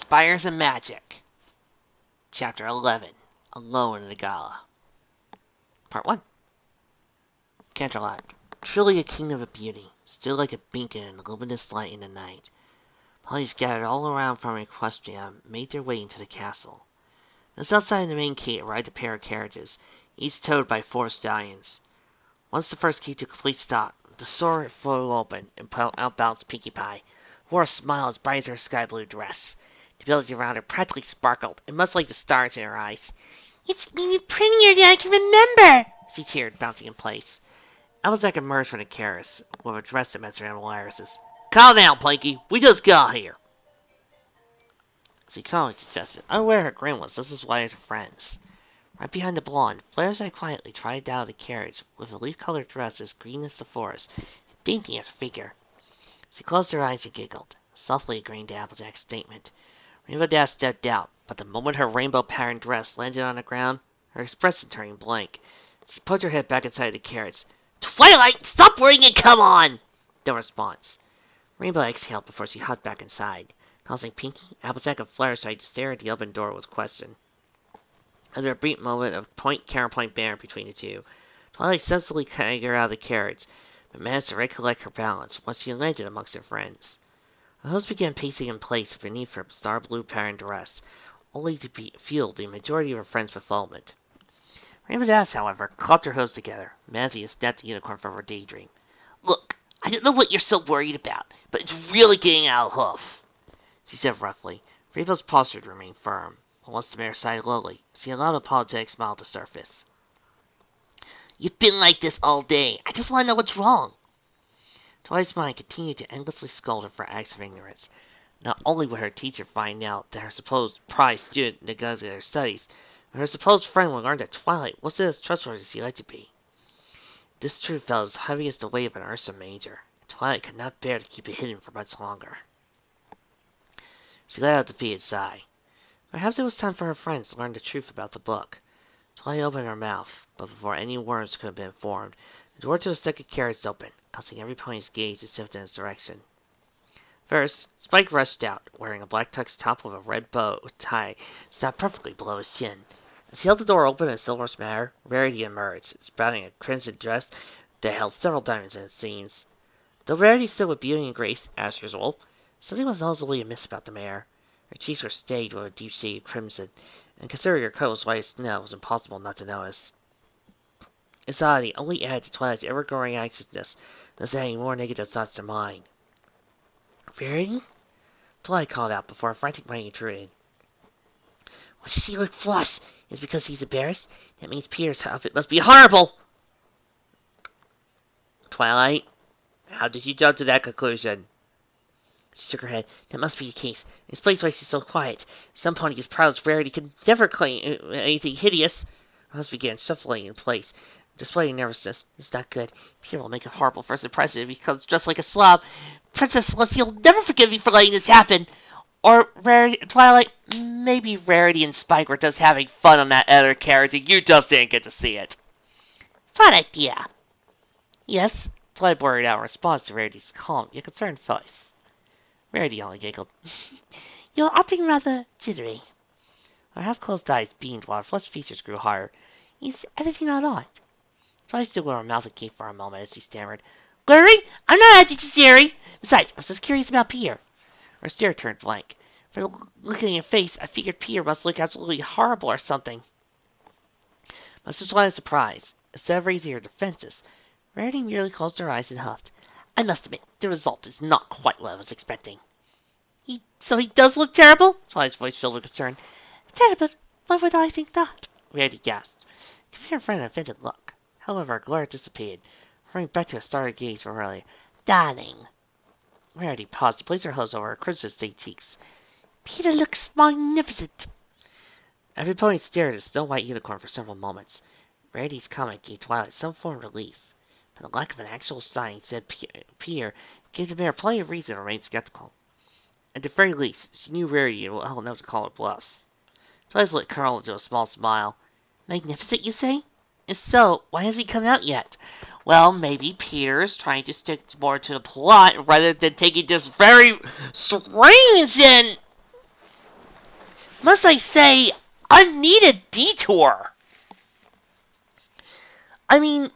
Spires and Magic. Chapter 11. Alone in the Gala. Part 1. Canterlot. Truly a kingdom of beauty, still like a beacon in the luminous light in the night. Parties gathered all around from Equestria made their way into the castle. Just outside the main gate arrived a pair of carriages, each towed by 4 stallions. Once the first came to a complete stop, the door flew open, and out bounced Pinkie Pie, who wore a smile as bright as her sky-blue dress. The buildings around her practically sparkled, and much like the stars in her eyes. "It's been prettier than I can remember," she cheered, bouncing in place. Applejack emerged from the carriage with a dress that matched her animal irises. "Calm down, Planky. We just got here." She calmly suggested, unaware her grin was just as wide as her friends. Right behind the blonde, Fluttershy quietly tried out of the carriage with a leaf-colored dress as green as the forest, and dainty as her figure. She closed her eyes and giggled, softly agreeing to Applejack's statement. Rainbow Dash stepped out, but the moment her rainbow-patterned dress landed on the ground, her expression turned blank. She put her head back inside the carriage. "Twilight, stop worrying and come on!" No response. Rainbow exhaled before she hopped back inside, causing Pinkie, Applejack, and Fluttershy to stare at the open door with question. After a brief moment of point-counterpoint banter between the two, Twilight subtly carried her out of the carriage, but managed to recollect her balance once she landed amongst her friends. Her host began pacing in place beneath her star-blue patterned dress, only to fuel the majority of her friends' fulfillment. Rainbow Dash, however, clapped her hose together, managing to snap the unicorn from her daydream. "Look, I don't know what you're so worried about, but it's really getting out of hoof," she said roughly. Rainbow's posture remained firm, but once the mare sighed lowly, she allowed a apologetic smile to surface. "You've been like this all day. I just want to know what's wrong." Twilight's mind continued to endlessly scold her for acts of ignorance. Not only would her teacher find out that her supposed prize student neglected her studies, but her supposed friend would learn that Twilight wasn't as trustworthy as she liked to be. This truth felt as heavy as the weight of an Ursa Major, and Twilight could not bear to keep it hidden for much longer. She let out a defeated sigh. Perhaps it was time for her friends to learn the truth about the book. Twilight opened her mouth, but before any words could have been formed, the door to the second carriage opened, causing every pony's gaze to shift in its direction. First, Spike rushed out, wearing a black tux top with a red bow tie snapped perfectly below his chin. As he held the door open in a silver matter, Rarity emerged, sprouting a crimson dress that held several diamonds in its seams. Though Rarity stood with beauty and grace, as usual, something was noticeably amiss about the mare. Her cheeks were staged with a deep shade of crimson, and considering her coat was white as snow, it was impossible not to notice. This oddity only added to Twilight's ever-growing anxiousness, thus adding more negative thoughts to mine. "Rarity?" Twilight called out before a frantic mind intruded. "Why does he look flushed? Is it because he's embarrassed? That means Peter's outfit must be horrible!" "Twilight, how did you jump to that conclusion?" She shook her head. "That must be the case. It explains why she's so quiet. Some pony as proud as Rarity could never claim anything hideous." Her host began shuffling in place, displaying nervousness. "It's not good. Peter will make a horrible first impression if he comes dressed like a slob. Princess Celestia will never forgive me for letting this happen. Or Twilight, maybe Rarity and Spike were just having fun on that other carriage and you just didn't get to see it." "Fun idea." "Yes," Twilight blurted out in response to Rarity's calm yet concerned voice. Rarity only giggled. "You're acting rather jittery." Her half-closed eyes beamed while her flushed features grew harder. "Is everything all right?" Twilight stood with her mouth agape for a moment as she stammered. "Glary, I'm not acting jittery. Besides, I was just curious about Peter." Her stare turned blank. For looking in your face, I figured Peter must look absolutely horrible or something. Much to Twilight's surprise, instead of raising her defenses, Rarity merely closed her eyes and huffed. "I must admit, the result is not quite what I was expecting." So he does look terrible?" Twilight's voice filled with concern. "Terrible? Why would I think that?" Rarity gasped, giving her friend an offended look. However, her glare dissipated, referring back to a startled gaze from earlier. "Darling." Rarity paused to place her hose over her crimson-stained cheeks. "Peter looks magnificent." Every pony stared at the snow-white unicorn for several moments. Rarity's comment gave Twilight some form of relief, but the lack of an actual sign said Peter gave the mare plenty of reason to remain skeptical. At the very least, she knew Rarity well enough to call her bluffs. Twilight's lip curled into a small smile. "Magnificent, you say? If so, why hasn't he come out yet?" "Well, maybe Peter is trying to stick more to the plot rather than taking this very strange and..." must I say, unneeded detour. I mean,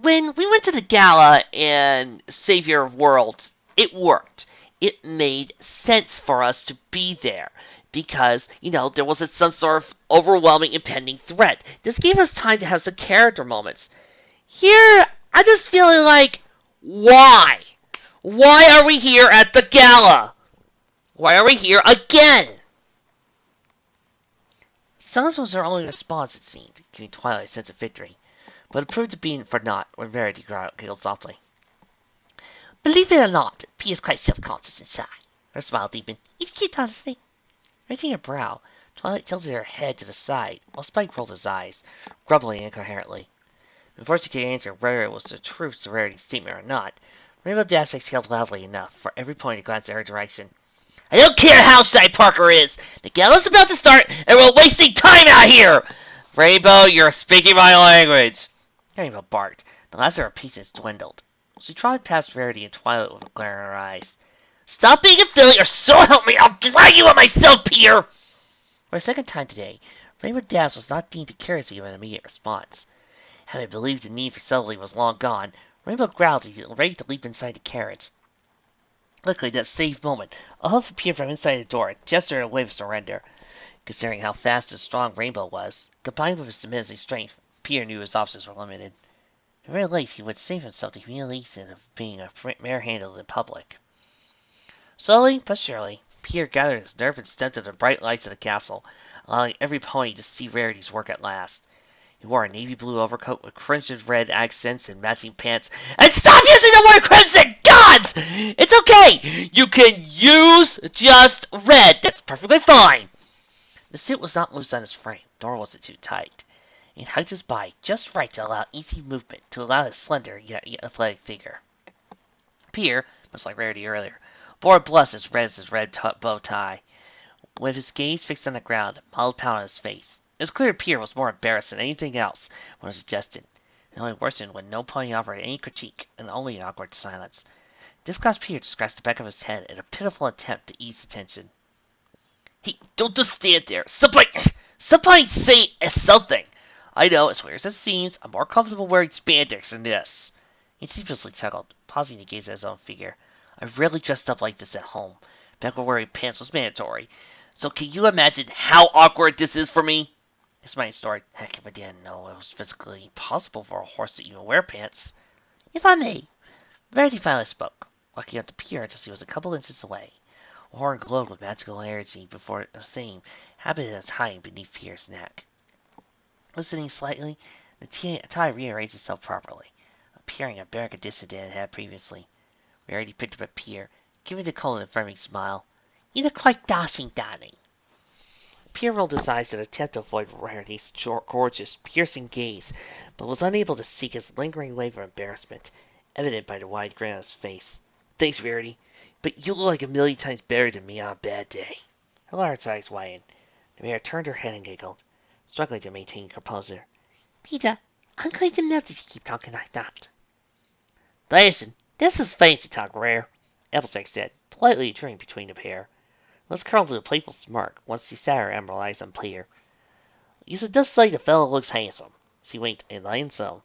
when we went to the gala and Savior of Worlds, it worked. It made sense for us to be there because, there was some sort of overwhelming impending threat. This gave us time to have some character moments. Here, I'm just feeling like, why? Why are we here at the gala? Why are we here again? Silence was her only response, it seemed, giving Twilight a sense of victory. But it proved to be for naught when Rarity giggled softly. Believe it or not, P is quite self-conscious and shy. Her smile deepened. It's cute, honestly. Raising her brow, Twilight tilted her head to the side, while Spike rolled his eyes, grumbling incoherently. Before she could answer whether it was the truth to Rarity's statement or not, Rainbow Dash exhaled loudly enough for every point to glance in her direction. I don't care how shy Parker is! The gala's about to start, and we're wasting time out here! Rainbow, you're speaking my language! Rainbow barked. The last of her pieces dwindled. She trotted past Rarity and Twilight with a glare in her eyes. Stop being a filly, or so help me, I'll drag you on myself, Peter! For a second time today, Rainbow Dash was not deemed to carelessly give an immediate response. Having believed the need for subtlety was long gone, Rainbow growled, ready to leap inside the carriage. Luckily, that saved moment, a hoof appeared from inside the door, a gesture and a wave of surrender. Considering how fast and strong Rainbow was, combined with his diminishing strength, Peter knew his options were limited. At the very least, he would save himself the humiliation of being bare-handled in public. Slowly but surely, Peter gathered his nerve and stepped into the bright lights of the castle, allowing every pony to see Rarity's work at last. He wore a navy blue overcoat with crimson red accents and matching pants. And stop using the word crimson! Gods! It's okay! You can use just red. That's perfectly fine. The suit was not loose on his frame, nor was it too tight. It hugged his body just right to allow easy movement, to allow his slender yet athletic figure. Peter, much like Rarity earlier, bore a blush as red as his red bow tie. With his gaze fixed on the ground, a mild pout on his face. It was clear Peter was more embarrassed than anything else when it was suggested. It only worsened when no pony offered any critique, and only an awkward silence. This caused Peter to scratch the back of his head in a pitiful attempt to ease the tension. Hey, don't just stand there. Somebody say something. I know, as weird as it seems, I'm more comfortable wearing spandex than this. He sheepishly chuckled, pausing to gaze at his own figure. I rarely dressed up like this at home, back when wearing pants was mandatory. So can you imagine how awkward this is for me? His mind started. Heck, if I didn't know it was physically impossible for a horse to even wear pants. If I may. Rarity finally spoke, walking up to Peter until she was a couple inches away. A horn glowed with magical energy before the same happened in its hiding beneath Peter's neck. Loosening slightly, the tie rearranged itself properly, appearing a better condition than it had previously. Rarity picked up at Peter, giving the cold and affirming smile. You look quite dashing, darling. Peter rolled his eyes in an attempt to avoid Rarity's gorgeous, piercing gaze, but was unable to seek his lingering wave of embarrassment, evident by the wide grin on his face. Thanks, Rarity, but you look like a million times better than me on a bad day. Her large eyes widened. The mare turned her head and giggled, struggling to maintain composure. Peter, I'm going to melt if you keep talking like that. Listen, this is fancy talk, Rare, Applejack said, politely turning between the pair. Lips curled into a playful smirk once she sat her emerald eyes on Peter. You should just say the fellow looks handsome. She winked, and lying so.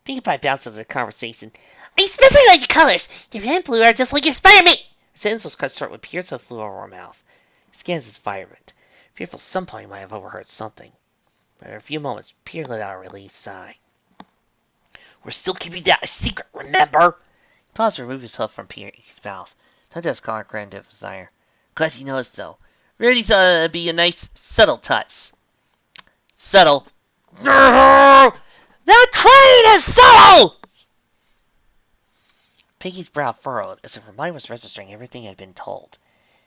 Pinkie bounced into the conversation. I especially like the colors. Your red and blue are just like your Spider-Man. Her sentence was cut short when Peter so flew over her mouth. His scan's his environment, fearful some point might have overheard something. But in a few moments, Peter let out a relieved sigh. We're still keeping that a secret, remember? He paused to remove his hoof from Peter's mouth. Tugged at his collar, grinned at desire. Glad you noticed, though. Rarity's be a nice, subtle touch. Subtle. The train is subtle! Piggy's brow furrowed as if her mind was registering everything it had been told.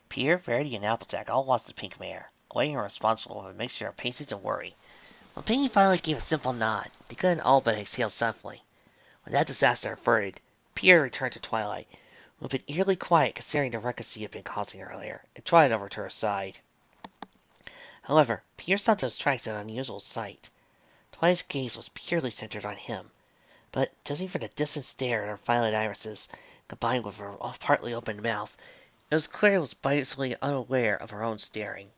Peter, Rarity, and Applejack all watched the pink mare, awaiting her response with a mixture of patience and worry. When Piggy finally gave a simple nod, they couldn't all but exhale softly. When that disaster averted, Peter returned to Twilight, who had been eerily quiet considering the ruckus she had been causing earlier, and trotted over to her side. However, Peter stopped in his tracks at an unusual sight. Twilight's gaze was purely centered on him, but judging from the distant stare at her violet irises, combined with her partly opened mouth, It was clear he was bitterly unaware of her own staring.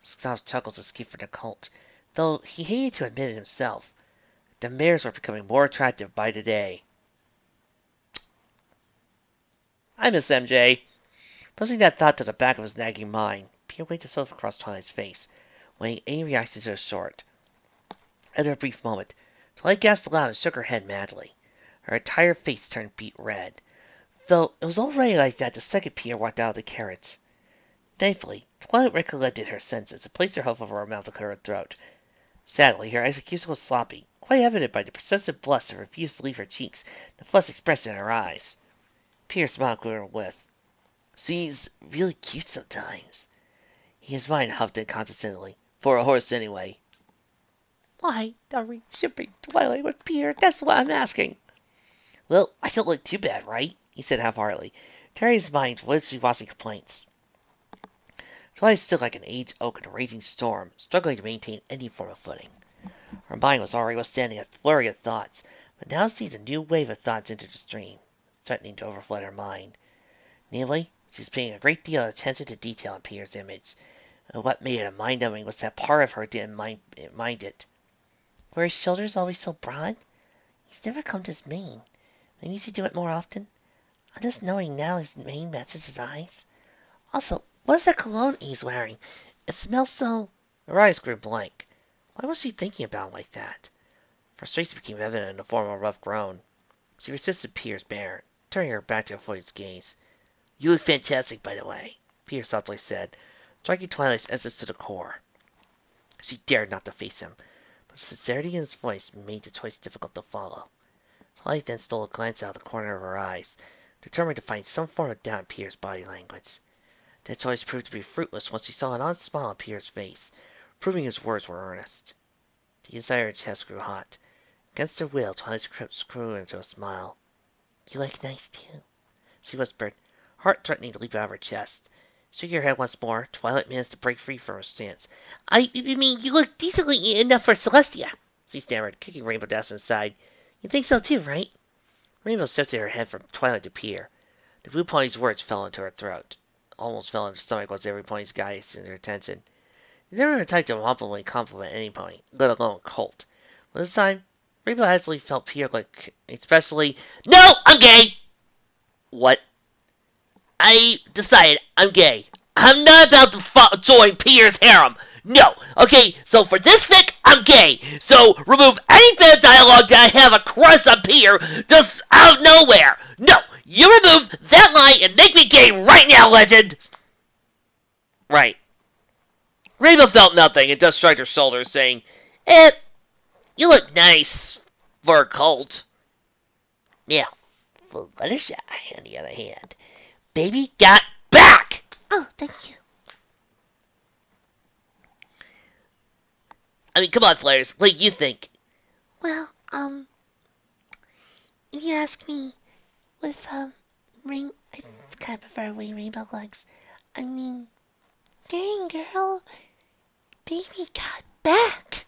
Styles' chuckles escaped from the cult, though he hated to admit it himself. The mares were becoming more attractive by the day. I miss MJ. Pushing that thought to the back of his nagging mind, Pierre waved the sofa across Twilight's face, weighing any reaction to the short. After a brief moment, Twilight gasped aloud and shook her head madly. Her entire face turned beet red, though it was already like that the second Pierre walked out of the carriage. Thankfully, Twilight recollected her senses and placed her hoof over her mouth and her throat. Sadly, her execution was sloppy, quite evident by the persistent blush that refused to leave her cheeks, the flushed expression in her eyes. Pierre smiled with. She's really cute sometimes. His mind huffed inconsistently. For a horse, anyway. Why are we shipping Twilight with Pierre? That's what I'm asking. Well, I don't look too bad, right? He said half-heartedly, tearing his mind wishy-washy complaints. Twilight stood like an aged oak in a raging storm, struggling to maintain any form of footing. Her mind was already withstanding a flurry of thoughts, but now seemed a new wave of thoughts entered the stream, threatening to overflood her mind. Namely, she was paying a great deal of attention to detail in Pierre's image, and what made it mind-numbing was that part of her didn't mind it. Were his shoulders always so broad? He's never combed his mane. Maybe he should do it more often. I'm just knowing now his mane matches his eyes. Also, what is that cologne he's wearing? It smells so... Her eyes grew blank. Why was she thinking about him like that? Frustration became evident in the form of a rough groan. She resisted Pierre's banter, turning her back to avoid his gaze. You look fantastic, by the way, Pierre softly said, striking Twilight's essence to the core. She dared not to face him, but the sincerity in his voice made the choice difficult to follow. Twilight then stole a glance out of the corner of her eyes, determined to find some form of doubt in Pierre's body language. That choice proved to be fruitless once she saw an honest smile on Pierre's face, proving his words were earnest. The inside of her chest grew hot. Against her will, Twilight's lips grew into a smile. You look nice, too, she whispered, heart threatening to leap out of her chest. Shaking her head once more, Twilight managed to break free from her stance. I mean, you look decently enough for Celestia, she stammered, kicking Rainbow down to the side. You think so too, right? Rainbow shifted her head from Twilight to Pierre. The blue pony's words fell into her throat. Almost fell in her stomach once every pony's guidance and her attention. They never been the type to humbly compliment any pony, let alone Colt. But this time, Rainbow actually felt Pierre like, especially, No! I'm gay! What? I decided I'm gay. I'm not about to join Pierre's harem. No. Okay, so for this fic, I'm gay. So remove any bad dialogue that I have a crush on Pierre just out of nowhere. No, you remove that line and make me gay right now, legend. Right. Rainbow felt nothing and just shrugged her shoulders, saying, you look nice for a cult. Now, for Fluttershy, on the other hand, baby got back! Oh, thank you. I mean, come on, Flares. What do you think? Well, if you ask me, with, I kind of prefer way Rainbow looks. I mean, dang, girl, baby got back.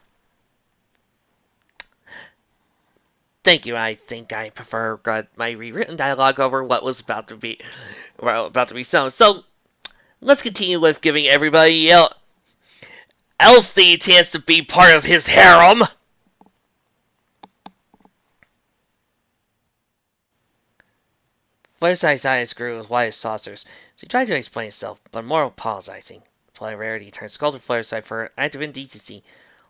Thank you. I think I prefer my rewritten dialogue over what was about to be shown. So let's continue with giving everybody else a chance to be part of his harem. Fluttershy's eyes grew as wide as saucers. She tried to explain herself, but more apologizing. Twilight Rarity turned scolded Fluttershy for her act of indecency,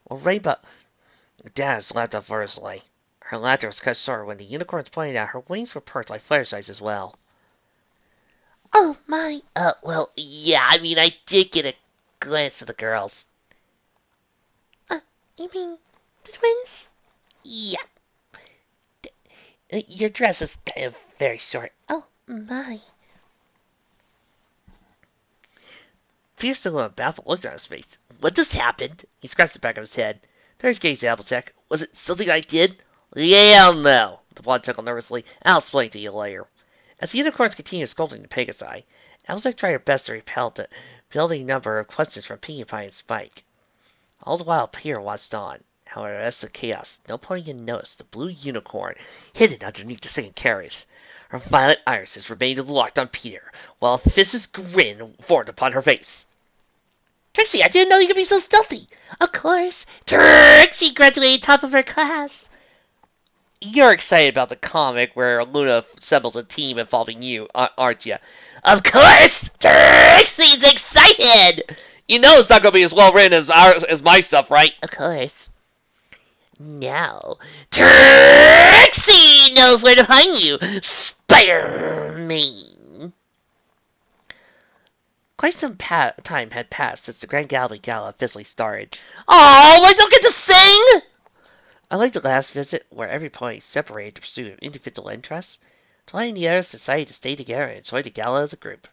while Rainbow Daz laughed uproariously. Her laughter was cut short when the unicorns pointed out her wings were perked like Fluttershy's as well. Oh my! Well, yeah, I mean, I did get a glance at the girls. You mean the twins? Yeah. Your dress is kind of very short. Oh my. Fierce looked a baffled look on his face. What just happened? He scratched the back of his head. There's Gaze Applejack. Was it something I did? Yeah, no. The blonde chuckled nervously. I'll explain to you later. As the unicorns continued scolding the Pegasi, Applejack tried her best to repel the building number of questions from Pinkie Pie and Spike. All the while, Pierre watched on. However, as the chaos, no pony had noticed the blue unicorn hidden underneath the second carriage. Her violet irises remained locked on Peter, while a vicious grin formed upon her face. Trixie, I didn't know you could be so stealthy. Of course. Trixie graduated top of her class. You're excited about the comic where Luna assembles a team involving you, aren't you? Of course! Trixie's excited! You know it's not going to be as well written as my stuff, right? Of course. Now, Trixie knows where to find you, Spider-Man. Quite some time had passed since the Grand Gala officially started. Oh, I don't get to sing! Unlike the last visit, where every pony separated to pursue individual interests, Twilight and the others decided to stay together and enjoy the gala as a group.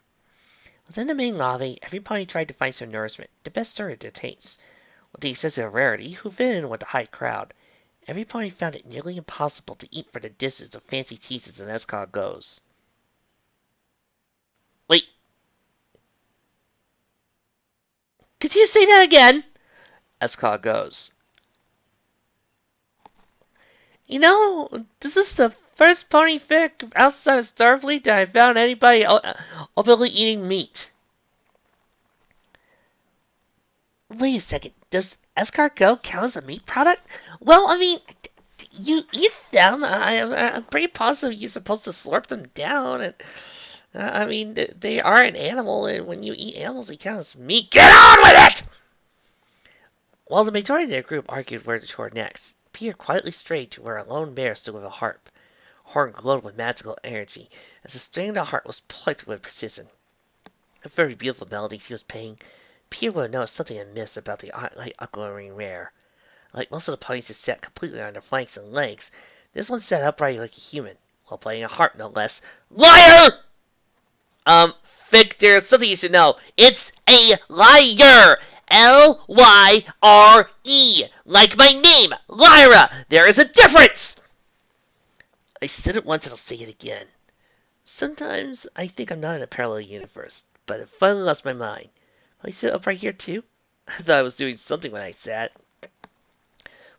Within the main lobby, every pony tried to find some nourishment that best suited their tastes. With the exception of Rarity, who fit in with the high crowd, every pony found it nearly impossible to eat for the dishes of fancy teases and escargots. Wait. Could you say that again? Escargots. You know, this is the first pony fic outside of Starfleet that I found anybody openly eating meat. Wait a second, does escargot count as a meat product? Well, I mean, you eat them. I'm pretty positive you're supposed to slurp them down. And I mean, they are an animal, and when you eat animals, they count as meat. Get on with it! While the majority of their group argued where to tour next, Peter quietly strayed to where a lone mare stood with a harp. Her horn glowed with magical energy, as the string of the harp was plucked with precision. A very beautiful melody he was playing. Peter would have noticed something amiss about the light glowing mare. Like most of the ponies that sat completely on their flanks and legs, this one sat upright like a human, while playing a harp no less. Liar! Vic, there's something you should know. It's a liar! L-Y-R-E, like my name, Lyra. There is a difference! I said it once and I'll say it again. Sometimes I think I'm not in a parallel universe, but I finally lost my mind. Will I sit up right here too? I thought I was doing something when I sat.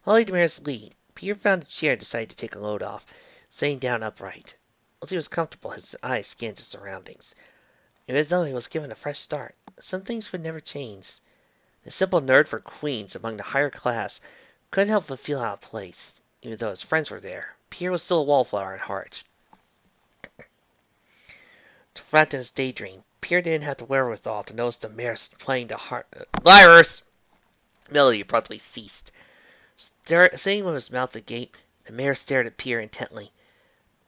Following the mare's lead, Peter found a chair and decided to take a load off, sitting down upright. Once he was comfortable, his eyes scanned his surroundings. Even though he was given a fresh start, some things would never change. The simple nerd for queens among the higher class couldn't help but feel out of place. Even though his friends were there, Pierre was still a wallflower at heart. To flatten his daydream, Pierre didn't have the wherewithal to notice the mare playing the Lyra's melody abruptly ceased. Sitting with his mouth agape, the mare stared at Pierre intently.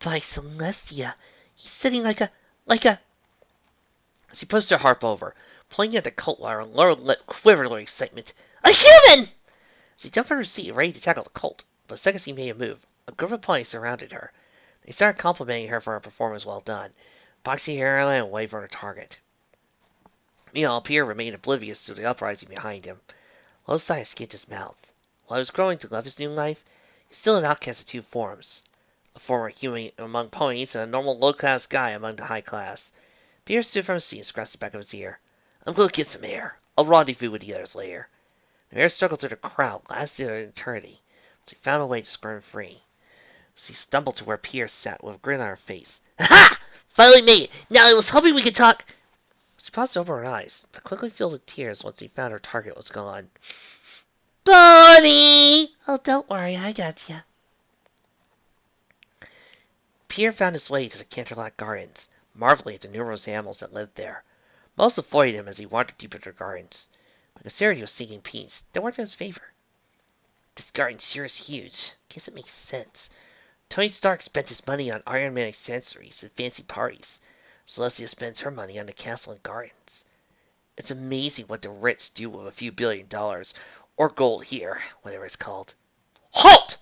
By Celestia, he's sitting like a... As he pushed her harp over, pulling at the colt lyre, lower lip quivered with excitement. A human! As he jumped from her seat, ready to tackle the colt, but the second he made a move, a group of ponies surrounded her. They started complimenting her for her performance well done, boxing her airline and waving her target. Meanwhile, Pierre remained oblivious to the uprising behind him. Low sigh escaped his mouth. While he was growing to love his new life, he was still an outcast of two forms. A former human among ponies and a normal low-class guy among the high class. Pierre stood from his seat and scratched the back of his ear. I'm going to get some air. I'll rendezvous with the others later. The mare struggled through the crowd, lasted an eternity, but he found a way to squirm free. As he stumbled to where Pierre sat with a grin on her face. Ha! Finally made it! Now I was hoping we could talk... She paused over her eyes, but quickly filled with tears once he found her target was gone. Bonnie! Oh, don't worry, I got you. Pierre found his way to the Canterlot Gardens, marveling at the numerous animals that lived there. Most avoided him as he wandered deeper into the gardens. But considering he was seeking peace, they weren't in his favor. This garden sure is huge. Guess it makes sense. Tony Stark spent his money on Iron Man accessories and fancy parties. Celestia spends her money on the castle and gardens. It's amazing what the rich do with a few $1 billion, or gold here, whatever it's called. Halt!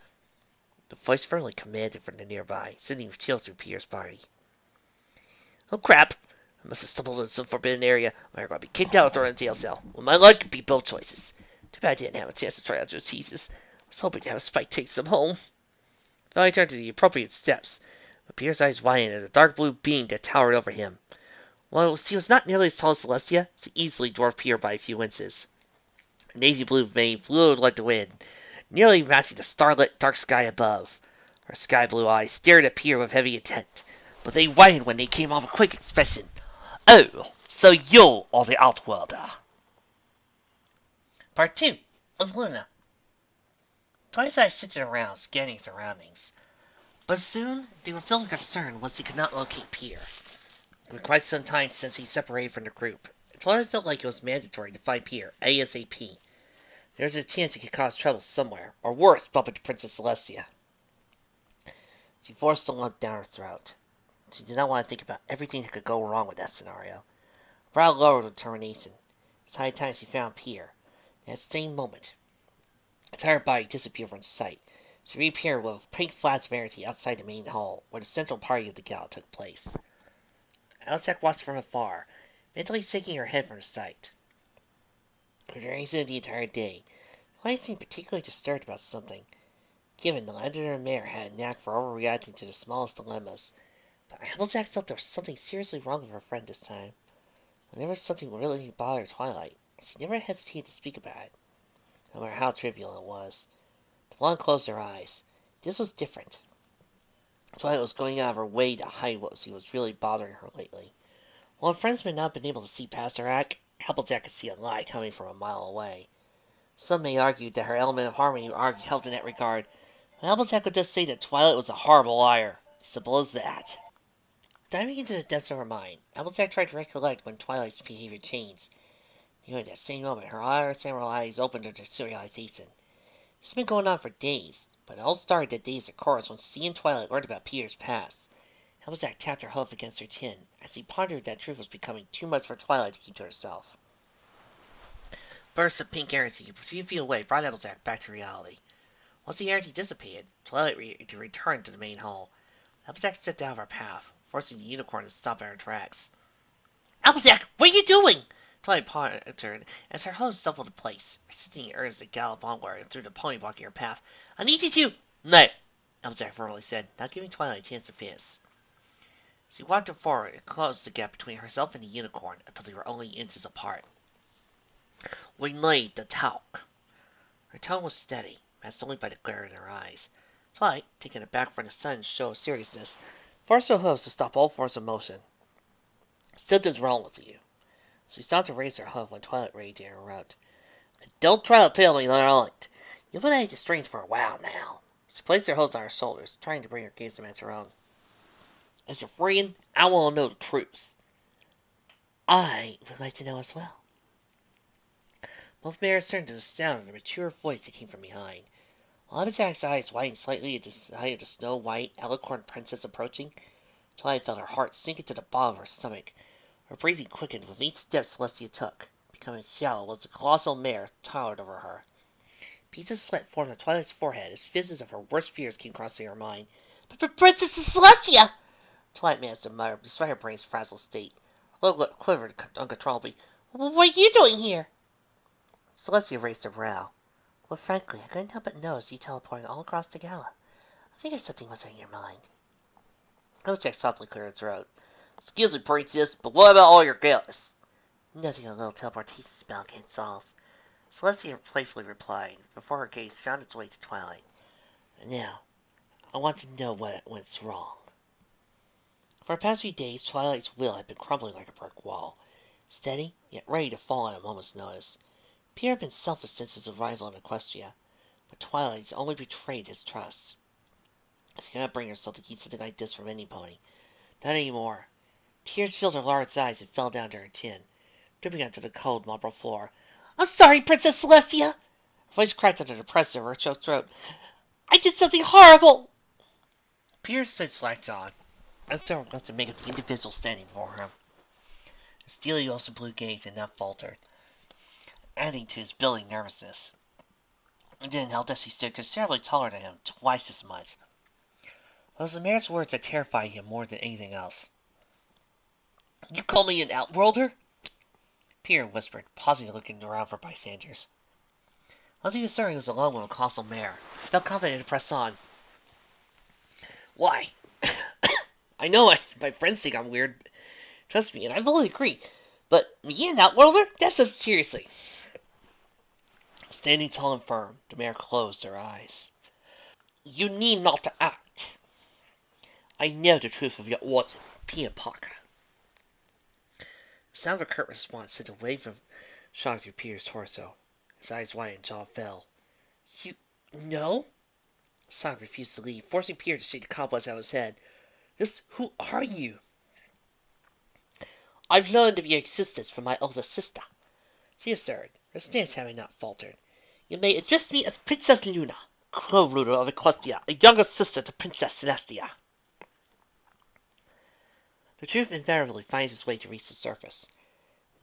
The voice firmly commanded from the nearby, sending a chill through Pierre's body. Oh crap! I must have stumbled into some forbidden area. I'm going to be kicked out or thrown in a jail cell. Well, my luck could be both choices. Too bad I didn't have a chance to try out those cheeses. I was hoping to have Spike take some home. Finally turned to the appropriate steps, but Pierre's eyes widened at the dark blue being that towered over him. While he was not nearly as tall as Celestia, she easily dwarfed Pierre by a few inches. Her navy blue mane flew like the wind, nearly matching the starlit dark sky above. Her sky blue eyes stared at Pierre with heavy intent, but they waited when they came off a quick expression. Oh, so you are the Outworlder. Part 2 of Luna. Twilight sitting around, scanning surroundings. But soon, they were filled with concern once they could not locate Pierre. It was quite some time since he separated from the group. Twilight felt like it was mandatory to find Pierre ASAP. There was a chance he could cause trouble somewhere, or worse, bump into Princess Celestia. She forced a lump down her throat. She did not want to think about everything that could go wrong with that scenario. Brow lowered with determination. It's high time she found Pierre. At the same moment, his entire body disappeared from sight. She reappeared with pink flats of Rarity outside the main hall, where the central party of the gala took place. Alistair watched from afar, mentally shaking her head from sight. For the reason of the entire day, Twilight seemed particularly disturbed about something. Given the legendary mayor had a knack for overreacting to the smallest dilemmas, but Applejack felt there was something seriously wrong with her friend this time. Whenever something really bothered Twilight, she never hesitated to speak about it, no matter how trivial it was. The blonde closed her eyes. This was different. Twilight was going out of her way to hide what was really bothering her lately. While her friends may not have been able to see past her act, Applejack could see a lie coming from a mile away. Some may argue that her element of harmony helped in that regard, but Applejack would just say that Twilight was a horrible liar. Simple as that. Diving into the depths of her mind, Applejack tried to recollect when Twilight's behavior changed. Nearly at that same moment, her understandable eyes opened to their realization. This had been going on for days, but it all started that day's occurrence when she and Twilight learned about Peter's past. Applejack tapped her hoof against her chin, as he pondered that truth was becoming too much for Twilight to keep to herself. Bursts of pink energy a few feet away brought Applejack back to reality. Once the energy dissipated, Twilight returned to the main hall. Applejack stepped out of her path, forcing the unicorn to stop in her tracks. "Applejack, what are you doing?" Twilight pondered as her host stumbled in place, resisting urge to gallop onward and through the pony blocking her path. "I need you to—" "No," Applejack firmly said, not giving Twilight a chance to finish. She walked forward and closed the gap between herself and the unicorn until they were only inches apart. "We need to talk." Her tone was steady, matched only by the glare in her eyes. Twilight, taken aback from the sudden show of seriousness, forced her hooves to stop all forms of motion. "Something's wrong with you." She stopped to raise her hoof when Twilight ready to interrupt. "Don't try to tell me that I liked. You've been at the strings for a while now." She placed her hooves on her shoulders, trying to bring her gaze to match her own. "As your friend, I want to know the truth." "I would like to know as well." Both mirrors turned to the sound of the mature voice that came from behind. While Applejack's eyes widened slightly at the sight of the snow-white, alicorn princess approaching, Twilight felt her heart sink into the bottom of her stomach. Her breathing quickened with each step Celestia took, becoming shallow as the colossal mare towered over her. Beads of sweat formed on Twilight's forehead as visions of her worst fears came crossing her mind. "Princess Celestia!" Twilight managed to mutter, despite her brain's frazzled state. Her lip quivered uncontrollably. "What are you doing here?" Celestia raised her brow. "Well, frankly, I couldn't help but notice you teleporting all across the gala. I figured something was on your mind." Applejack softly cleared her throat. "Excuse me, princess, but what about all your galas?" "Nothing a little teleportation spell can't solve," Celestia playfully replied, before her gaze found its way to Twilight. "Now, I want to know what's wrong." For the past few days, Twilight's will had been crumbling like a brick wall, steady, yet ready to fall at a moment's notice. Pierre had been selfish since his arrival in Equestria, but Twilight only betrayed his trust. She could not bring herself to keep something like this from any pony. Not anymore. Tears filled her large eyes and fell down to her chin, dripping onto the cold marble floor. "I'm sorry, Princess Celestia!" Her voice cracked under the pressure of her choked throat. "I did something horrible!" Pierre stood slack-jawed, uncertain what to make of the individual standing before him. His steely, also blue gaze had not faltered, adding to his building nervousness. It didn't help that she stood considerably taller than him, twice as much. It was the mayor's words that terrified him more than anything else. "You call me an outworlder?" Pierre whispered, pausing to look around for bystanders. Once he was certain he was alone with a colossal mare, he felt confident to press on. "Why? I know my friends think I'm weird. Trust me, and I fully agree. But me an outworlder? That's just seriously." Standing tall and firm, the mare closed her eyes. "You need not to act. I know the truth of your words, Peter Parker. The sound of a curt response sent a wave of shock through Peter's torso. His eyes widened and jaw fell. You know? Sonic refused to leave, forcing Peter to shake the cobwebs out of his head. Who are you? I've learned of your existence from my older sister. She asserted, her stance having not faltered. You may address me as Princess Luna, co-ruler of Celestia, a younger sister to Princess Celestia. The truth invariably finds its way to reach the surface.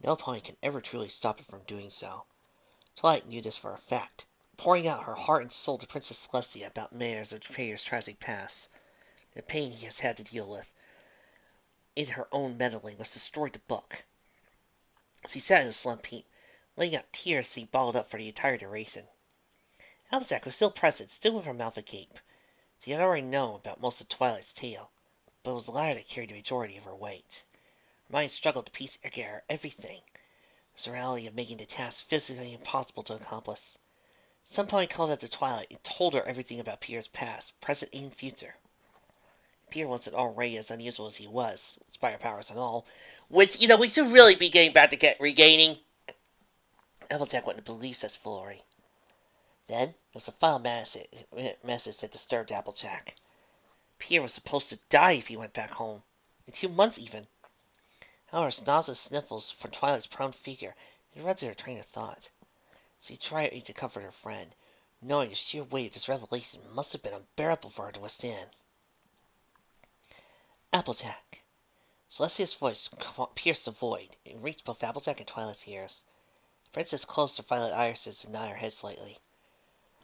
No pony can ever truly stop it from doing so. Twilight knew this for a fact, pouring out her heart and soul to Princess Celestia about matters of Peter's tragic past. The pain he has had to deal with in her own meddling must destroy the book. As he sat in a slump heap, letting out tears he bottled up for the entire duration. Applejack was still present, still with her mouth agape. She had already known about most of Twilight's tale, but it was the latter that carried the majority of her weight. Her mind struggled to piece together everything, the surreality of making the task physically impossible to accomplish. Some point called out to Twilight and told her everything about Peter's past, present, and future. Peter wasn't already as unusual as he was, spider powers and all, which, we should really be getting back to regaining. Applejack wouldn't believe such foolery. Then, there was the final message that disturbed Applejack. Peter was supposed to die if he went back home. In 2 months, even. However, snobs and sniffles from Twilight's prone figure interrupted her train of thought. She tried to comfort her friend, knowing the sheer weight of this revelation must have been unbearable for her to withstand. Applejack. Celestia's voice pierced the void and reached both Applejack and Twilight's ears. The princess closed her violet irises and nodded her head slightly.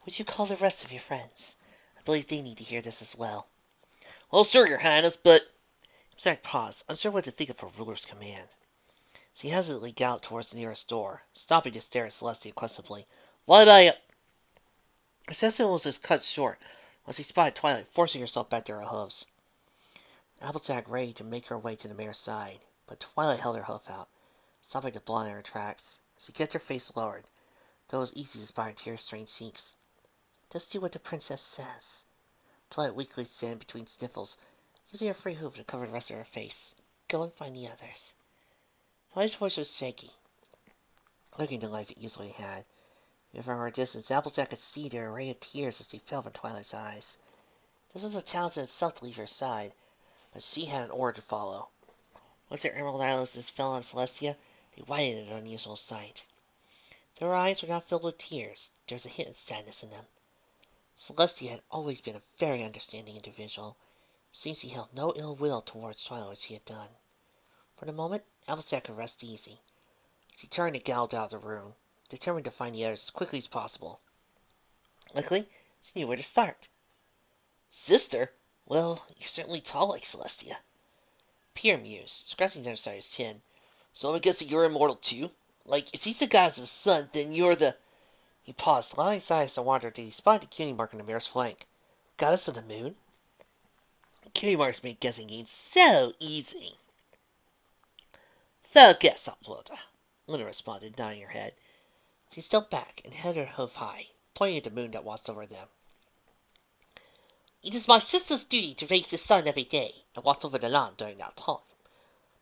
Would you call the rest of your friends? I believe they need to hear this as well. Well, sure, your highness, but... Applejack paused, unsure what to think of her ruler's command. She hesitantly galloped towards the nearest door, stopping to stare at Celestia questionably. What about you? Her sentence was just cut short when she spotted Twilight forcing herself back to her hooves. Applejack ready to make her way to the mare's side, but Twilight held her hoof out, stopping the blonde in her tracks. She kept her face lowered, though it was easy to spy her tear-stained cheeks. Just do what the princess says. Twilight weakly stand between sniffles, using her free hoof to cover the rest of her face. Go and find the others. Twilight's voice was shaky, looking the life it usually had. Even from her distance, Applejack could see the array of tears as they fell from Twilight's eyes. This was a challenge in itself to leave her side, but she had an order to follow. Once their emerald eyelids fell on Celestia, they widened at an unusual sight. Though her eyes were not filled with tears, there was a hint of sadness in them. Celestia had always been a very understanding individual. It seemed she held no ill will towards Twilight what she had done. For the moment, Applejack could rest easy. She turned and galloped out of the room, determined to find the others as quickly as possible. Luckily, she knew where to start. Sister? Well, you're certainly tall like Celestia. Peter mused, scratching the other side of his chin. So I'm guessing you're immortal too? Like, if she's the goddess of the sun, then you're the... He paused, allowing his eyes to wander till he spotted the cutie mark on the mare's flank. Goddess of the moon? Cutie marks made guessing games so easy. So guess, Saltwater, Luna responded, nodding her head. She stepped back and held her hoof high, pointing at the moon that watched over them. It is my sister's duty to raise the sun every day and watch over the land during that time.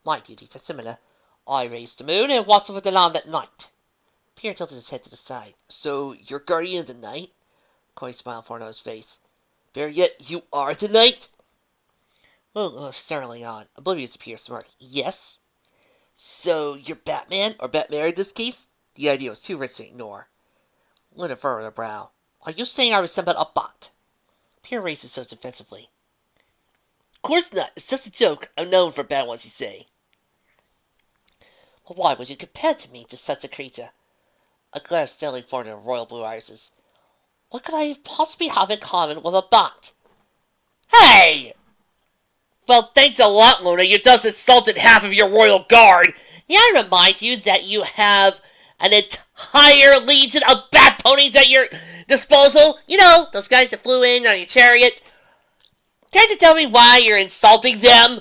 My duties are similar. I raise the moon and watch over the land at night. Peter tilted his head to the side. So, you're guardian of the night? Coy smiled formed on his face. Better yet, you are the night? Moon looked sternly on, oblivious to Peter's smirk. Yes? So, you're Batman, or Batmare in this case? The idea was too rich to ignore. Luna furrowed her brow. Are you saying I resemble a bot? Peter raised himself defensively. Of course not. It's just a joke. I'm known for bad ones, you say. Well, why would you compare me to such a creature? A glare steadily formed in her royal blue irises. What could I possibly have in common with a bot? Hey! Well, thanks a lot, Luna. You just insulted half of your royal guard. May I remind you that you have an entire legion of bat ponies at your disposal? You know, those guys that flew in on your chariot. Care to tell me why you're insulting them?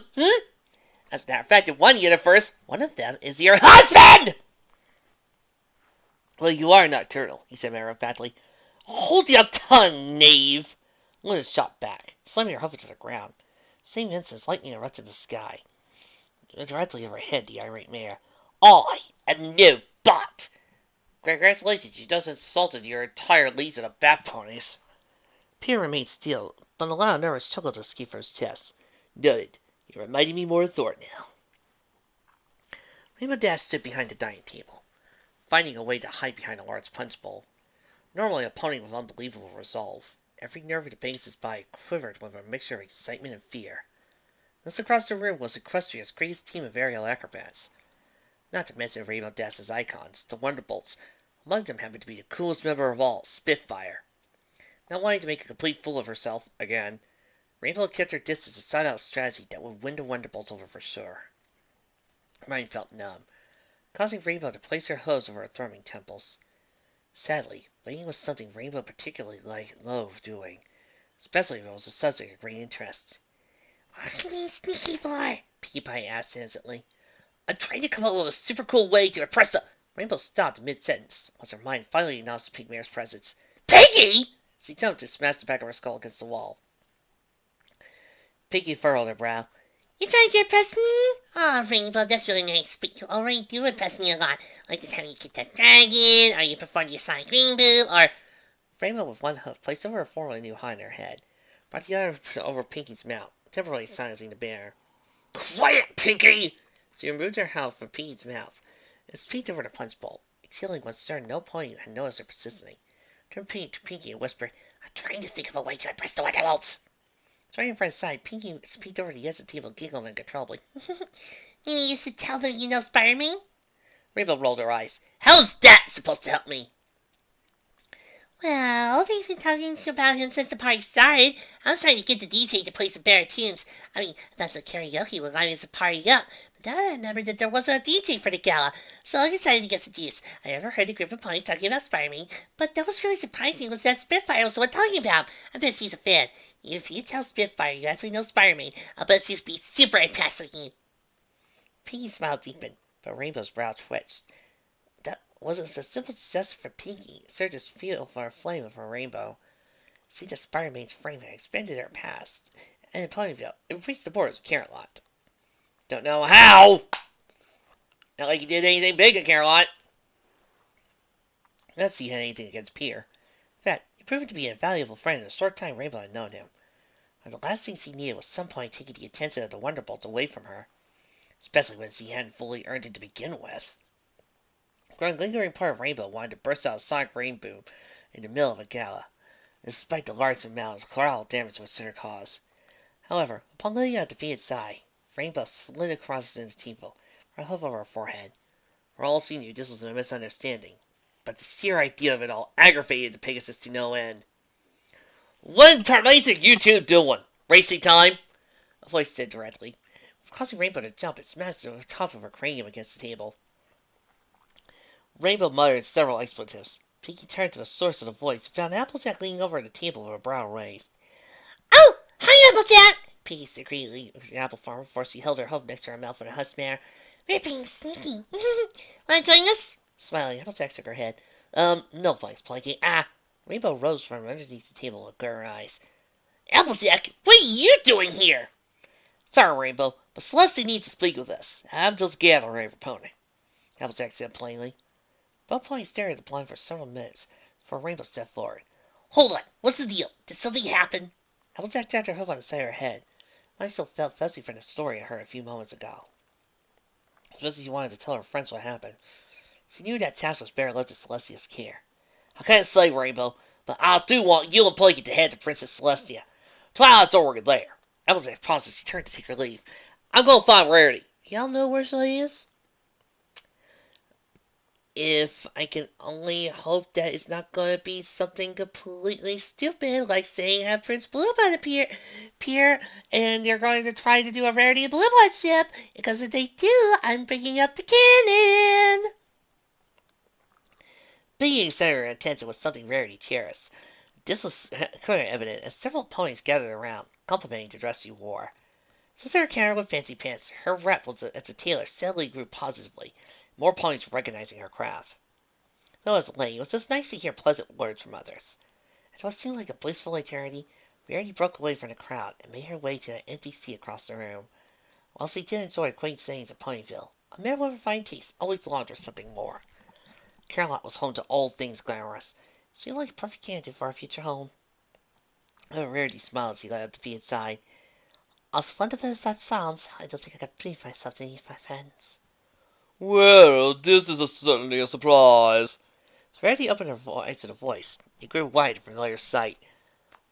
As a matter of fact, in one universe, one of them is your husband! Well, you are nocturnal, he said matter-of-factly. Hold your tongue, knave! Luna shot back, slamming her hoof into the ground. Same instant, lightning erupted in the sky. Directly overhead, the irate mayor. I am no bot! Congratulations, you just insulted your entire legion of bat ponies. Pierre remained still, but a loud nervous chuckle escaped from his chest. Noted. You're reminding me more of Thor now. Rainbow Dash stood behind the dining table, finding a way to hide behind a large punch bowl. Normally a pony with unbelievable resolve, every nerve in the base of his body quivered with a mixture of excitement and fear. Thus across the room was Equestria's greatest team of aerial acrobats. Not to mention Rainbow Dash's icons, the Wonderbolts. Among them happened to be the coolest member of all, Spitfire. Not wanting to make a complete fool of herself, again, Rainbow kept her distance and sought out a strategy that would win the Wonderbolts over for sure. Her mind felt numb, causing Rainbow to place her hooves over her throbbing temples. Sadly, waiting was something Rainbow particularly loathed doing, especially if it was a subject of great interest. What do you mean sneaky for? Pinkie Pie asked innocently. I'm trying to come up with a super cool way to impress the... Rainbow stopped mid-sentence, once her mind finally announced the Pink Mare's presence. Piggy! She jumped and smashed the back of her skull against the wall. Pinkie furrowed her brow. You trying to impress me? Oh, Rainbow, that's really nice, but you already do impress me a lot. Like the time you kicked that dragon, or you performed your Sonic Rainbow, or... Rainbow, with one hoof placed over her formerly new high on her head, brought the other over Pinkie's mouth, temporarily silencing the bear. Quiet, Pinkie! She removed her hoof from Pinkie's mouth, and peeked over the punch bowl, exhaling one stern no pony had noticed her persistently. Turned to Pinkie and whispered, I'm trying to think of a way to impress the Wonderbolts. Starting from his side, Pinkie peeked over the edge of the table, giggled uncontrollably. You should tell them you know Spider-Man? Rainbow rolled her eyes. How's that supposed to help me? Well, they've been talking about him since the party started. I was trying to get the DJ to play some better tunes. I mean, that's what karaoke when I was a party up. But then I remembered that there wasn't a DJ for the gala, so I decided to get seduced. I never heard a group of ponies talking about Spider-Man, but that was really surprising was that Spitfire was the one talking about. I bet she's a fan. If you tell Spitfire you actually know Spider-Man, I'll bet she'll be super impressed with you. Pinkie's smile deepened, but Rainbow's brow twitched. That wasn't a simple success for Pinkie. It surged his fuel for a flame of her rainbow. See the Spider-Man's frame had expanded her past, and in Ponyville, it reached the borders of Carolot. Don't know how! Not like he did anything big at Carolot. Not that he had anything against Pierre. In fact, he proved to be a valuable friend in the short time Rainbow had known him. And the last thing she needed was some point taking the attention of the Wonderbolts away from her, especially when she hadn't fully earned it to begin with. Growing lingering part of Rainbow wanted to burst out a sonic rainbow in the middle of a gala, despite the large amount of collateral damage it would sure cause. However, upon letting out a defeated sigh, Rainbow slid across the table, her hoof over her forehead. For all she knew, this was a misunderstanding, but the sheer idea of it all aggravated the Pegasus to no end. What in tarnation are you two doing? Racing time? A voice said directly. Causing Rainbow to jump, it smashed the top of her cranium against the table. Rainbow muttered several expletives. Pinkie turned to the source of the voice and found Applejack leaning over the table with her brow raised. Oh! Hi, Applejack! Pinkie secretly looked at the apple farm before she held her hoof next to her mouth with a hushed manner. We're being sneaky. Wanna join us? Smiling, Applejack shook her head. No thanks, Planky. Rainbow rose from underneath the table with her eyes. Applejack, what are you doing here? Sorry, Rainbow, but Celestia needs to speak with us. I'm just gathering every pony. Applejack said plainly. Both ponies stared at the blind for several minutes before Rainbow stepped forward. Hold on, what's the deal? Did something happen? Applejack tapped her hoof on the side of her head. I still felt fuzzy from the story I heard a few moments ago. Just as she wanted to tell her friends what happened. She knew that task was better left to Celestia's care. I can't say, Rainbow, but I do want you and Planky to head to Princess Celestia. Twilight's already there. Applejack paused as she turned to take her leave. I'm going to find Rarity. Y'all know where she is? If I can only hope that it's not going to be something completely stupid, like saying have Prince Blueblood appear, and they're going to try to do a Rarity and Blueblood ship, because if they do, I'm bringing up the cannon. Being center of attention was something Rarity cherished. This was clearly evident as several ponies gathered around, complimenting the dress she wore. Since her encounter with Fancy Pants, her rep as a tailor steadily grew positively, more ponies were recognizing her craft. Though as late, it was just nice to hear pleasant words from others. And what seemed like a blissful eternity, Rarity broke away from the crowd and made her way to an empty seat across the room. While she did enjoy quaint sayings of Ponyville, a mare with refined taste always longed for something more. Camelot was home to all things glamorous. It seemed like a perfect candidate for our future home. Rarity smiled as he led up to be inside. As wonderful as that sounds, I don't think I can bring myself to leave my friends. Well, this is certainly a surprise. As Rarity opened her voice to the voice, it grew wide in familiar sight.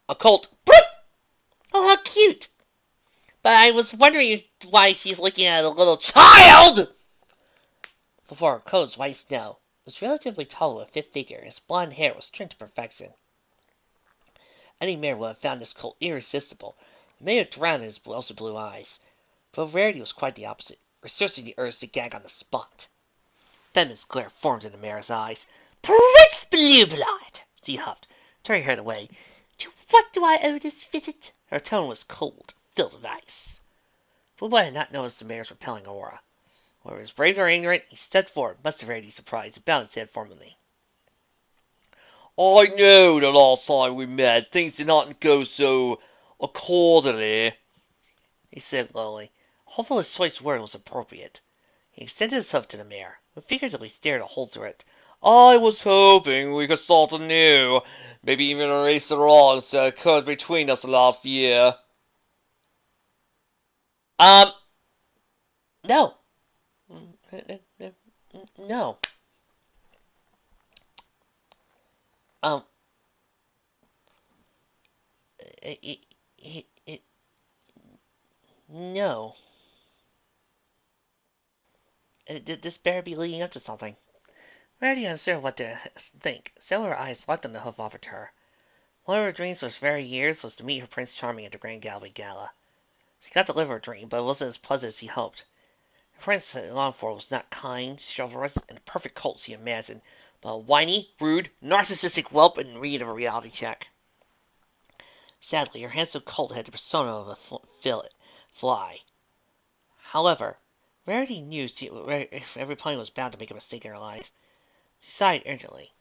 A colt. Oh, how cute! But I was wondering why she's looking at a little child! Before her coat was white snow. It was relatively tall with a fit figure, and his blonde hair was trimmed to perfection. Any mare would have found this colt irresistible, and may have drowned in his also blue eyes. But Rarity was quite the opposite, researching the urge to gag on the spot. Venomous glare formed in the mare's eyes. Prince Blueblood! She huffed, turning her away. To what do I owe this visit? Her tone was cold, filled with ice. Blueblood had not noticed the mare's repelling aura. Whether he was brave or ignorant, he stepped forward, much to Rarity's surprise, and bowed his head formally. I know the last time we met, things did not go so accordingly, he said lowly. Hopefully his choice word was appropriate. He extended his hoof to the mare, who figuratively stared a hole through it. I was hoping we could start anew, maybe even erase the wrongs that occurred between us last year. No. No. No. This better be leading up to something. Rarity uncertain what to think, several her eyes locked on the hoof offered to her. One of her dreams for very years was to meet her Prince Charming at the Grand Gala. She got to live her dream, but it wasn't as pleasant as she hoped. The prince she longed for was not kind, chivalrous, and the perfect colt she imagined, but a whiny, rude, narcissistic whelp in need of a reality check. Sadly, her handsome colt had the persona of a fly. However, Rarity knew every pony was bound to make a mistake in her life. She sighed urgently.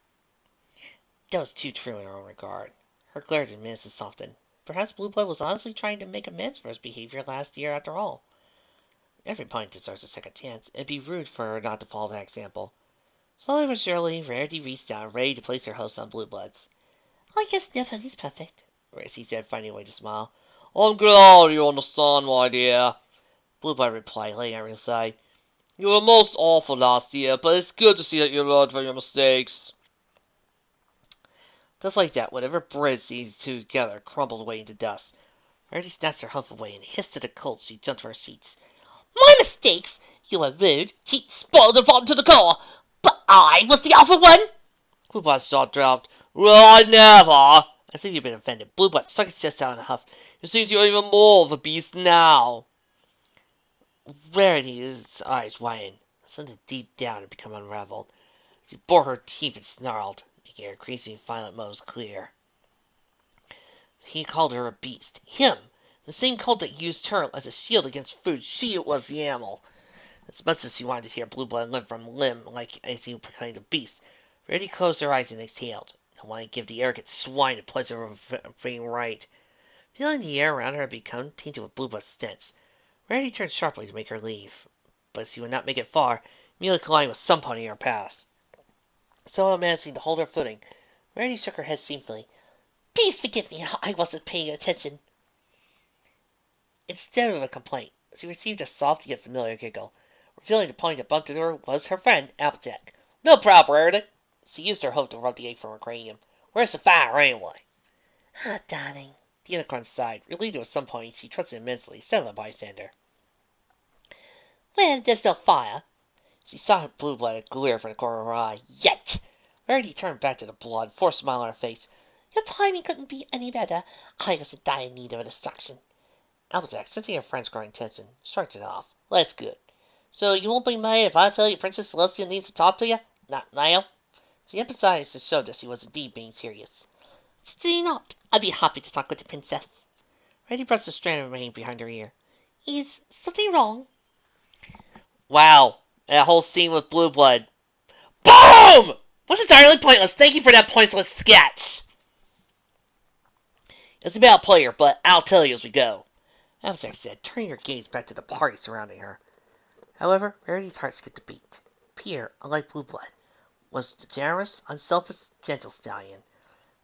That was too true in her own regard. Her glare diminished and softened. Perhaps Blueblood was honestly trying to make amends for his behavior last year after all. Every pony deserves a second chance. It'd be rude for her not to follow that example. Slowly but surely, Rarity reached down, ready to place her host on Blueblood's. I guess nobody's perfect, she said, finding a way to smile. I'm glad you understand, my dear, Blueblood replied, laying her aside. You were most awful last year, but it's good to see that you learned from your mistakes. Just like that, whatever bridge these two together crumbled away into dust. Rarity snatched her hoof away and hissed at the colt. She jumped to her seats. My mistakes! You were rude, cheat, spoiled, and fought to the core. But I was the alpha one! Blueblood's jaw dropped. Well, I never. I see you've been offended. Blueblood stuck his chest out in a huff. It seems you're even more of a beast now. Rarity's eyes widened. Something deep down had become unraveled. She bore her teeth and snarled, making her creasing violet moles clear. He called her a beast. Him! The same colt that used her as a shield against food. She was the animal. As much as she wanted to hear Blueblood limb from limb like as he proclaimed a beast, Rarity closed her eyes and exhaled. I wanted to give the arrogant swine the pleasure of being right. Feeling the air around her had become tainted with Blueblood's stench, Rarity turned sharply to make her leave. But she would not make it far, immediately colliding with some pony in her path. Somehow managing to hold her footing, Rarity shook her head shamefully. Please forgive me, I wasn't paying attention. Instead of a complaint, she received a soft yet familiar giggle, revealing the pony that bumped into her was her friend, Applejack. No problem, Rarity. She used her hoof to rub the ache from her cranium. Where's the fire, anyway? Ah, darling. The unicorn sighed, relieved it was some pony she trusted immensely, instead of a bystander. Well, there's no fire. She saw Blueblood glare from the corner of her eye. Yet! Rarity turned back to the blood, forced a smile on her face. Your timing couldn't be any better. I was in dire need of a distraction. Applejack, sensing her friend's growing tension, shrugged it off. That's good. So you won't be mad if I tell you Princess Celestia needs to talk to you? Not now. She emphasized to show that she was indeed being serious. Certainly not. I'd be happy to talk with the princess. Rarity brushed a strand of rain behind her ear. Is something wrong? Wow, that whole scene with Blueblood. BOOM! Was entirely pointless. Thank you for that pointless sketch. It's about player, but I'll tell you as we go. Applejack said, turning her gaze back to the party surrounding her. However, Rarity's heart skipped a beat. Pierre, unlike Blueblood, was the generous, unselfish, gentle stallion.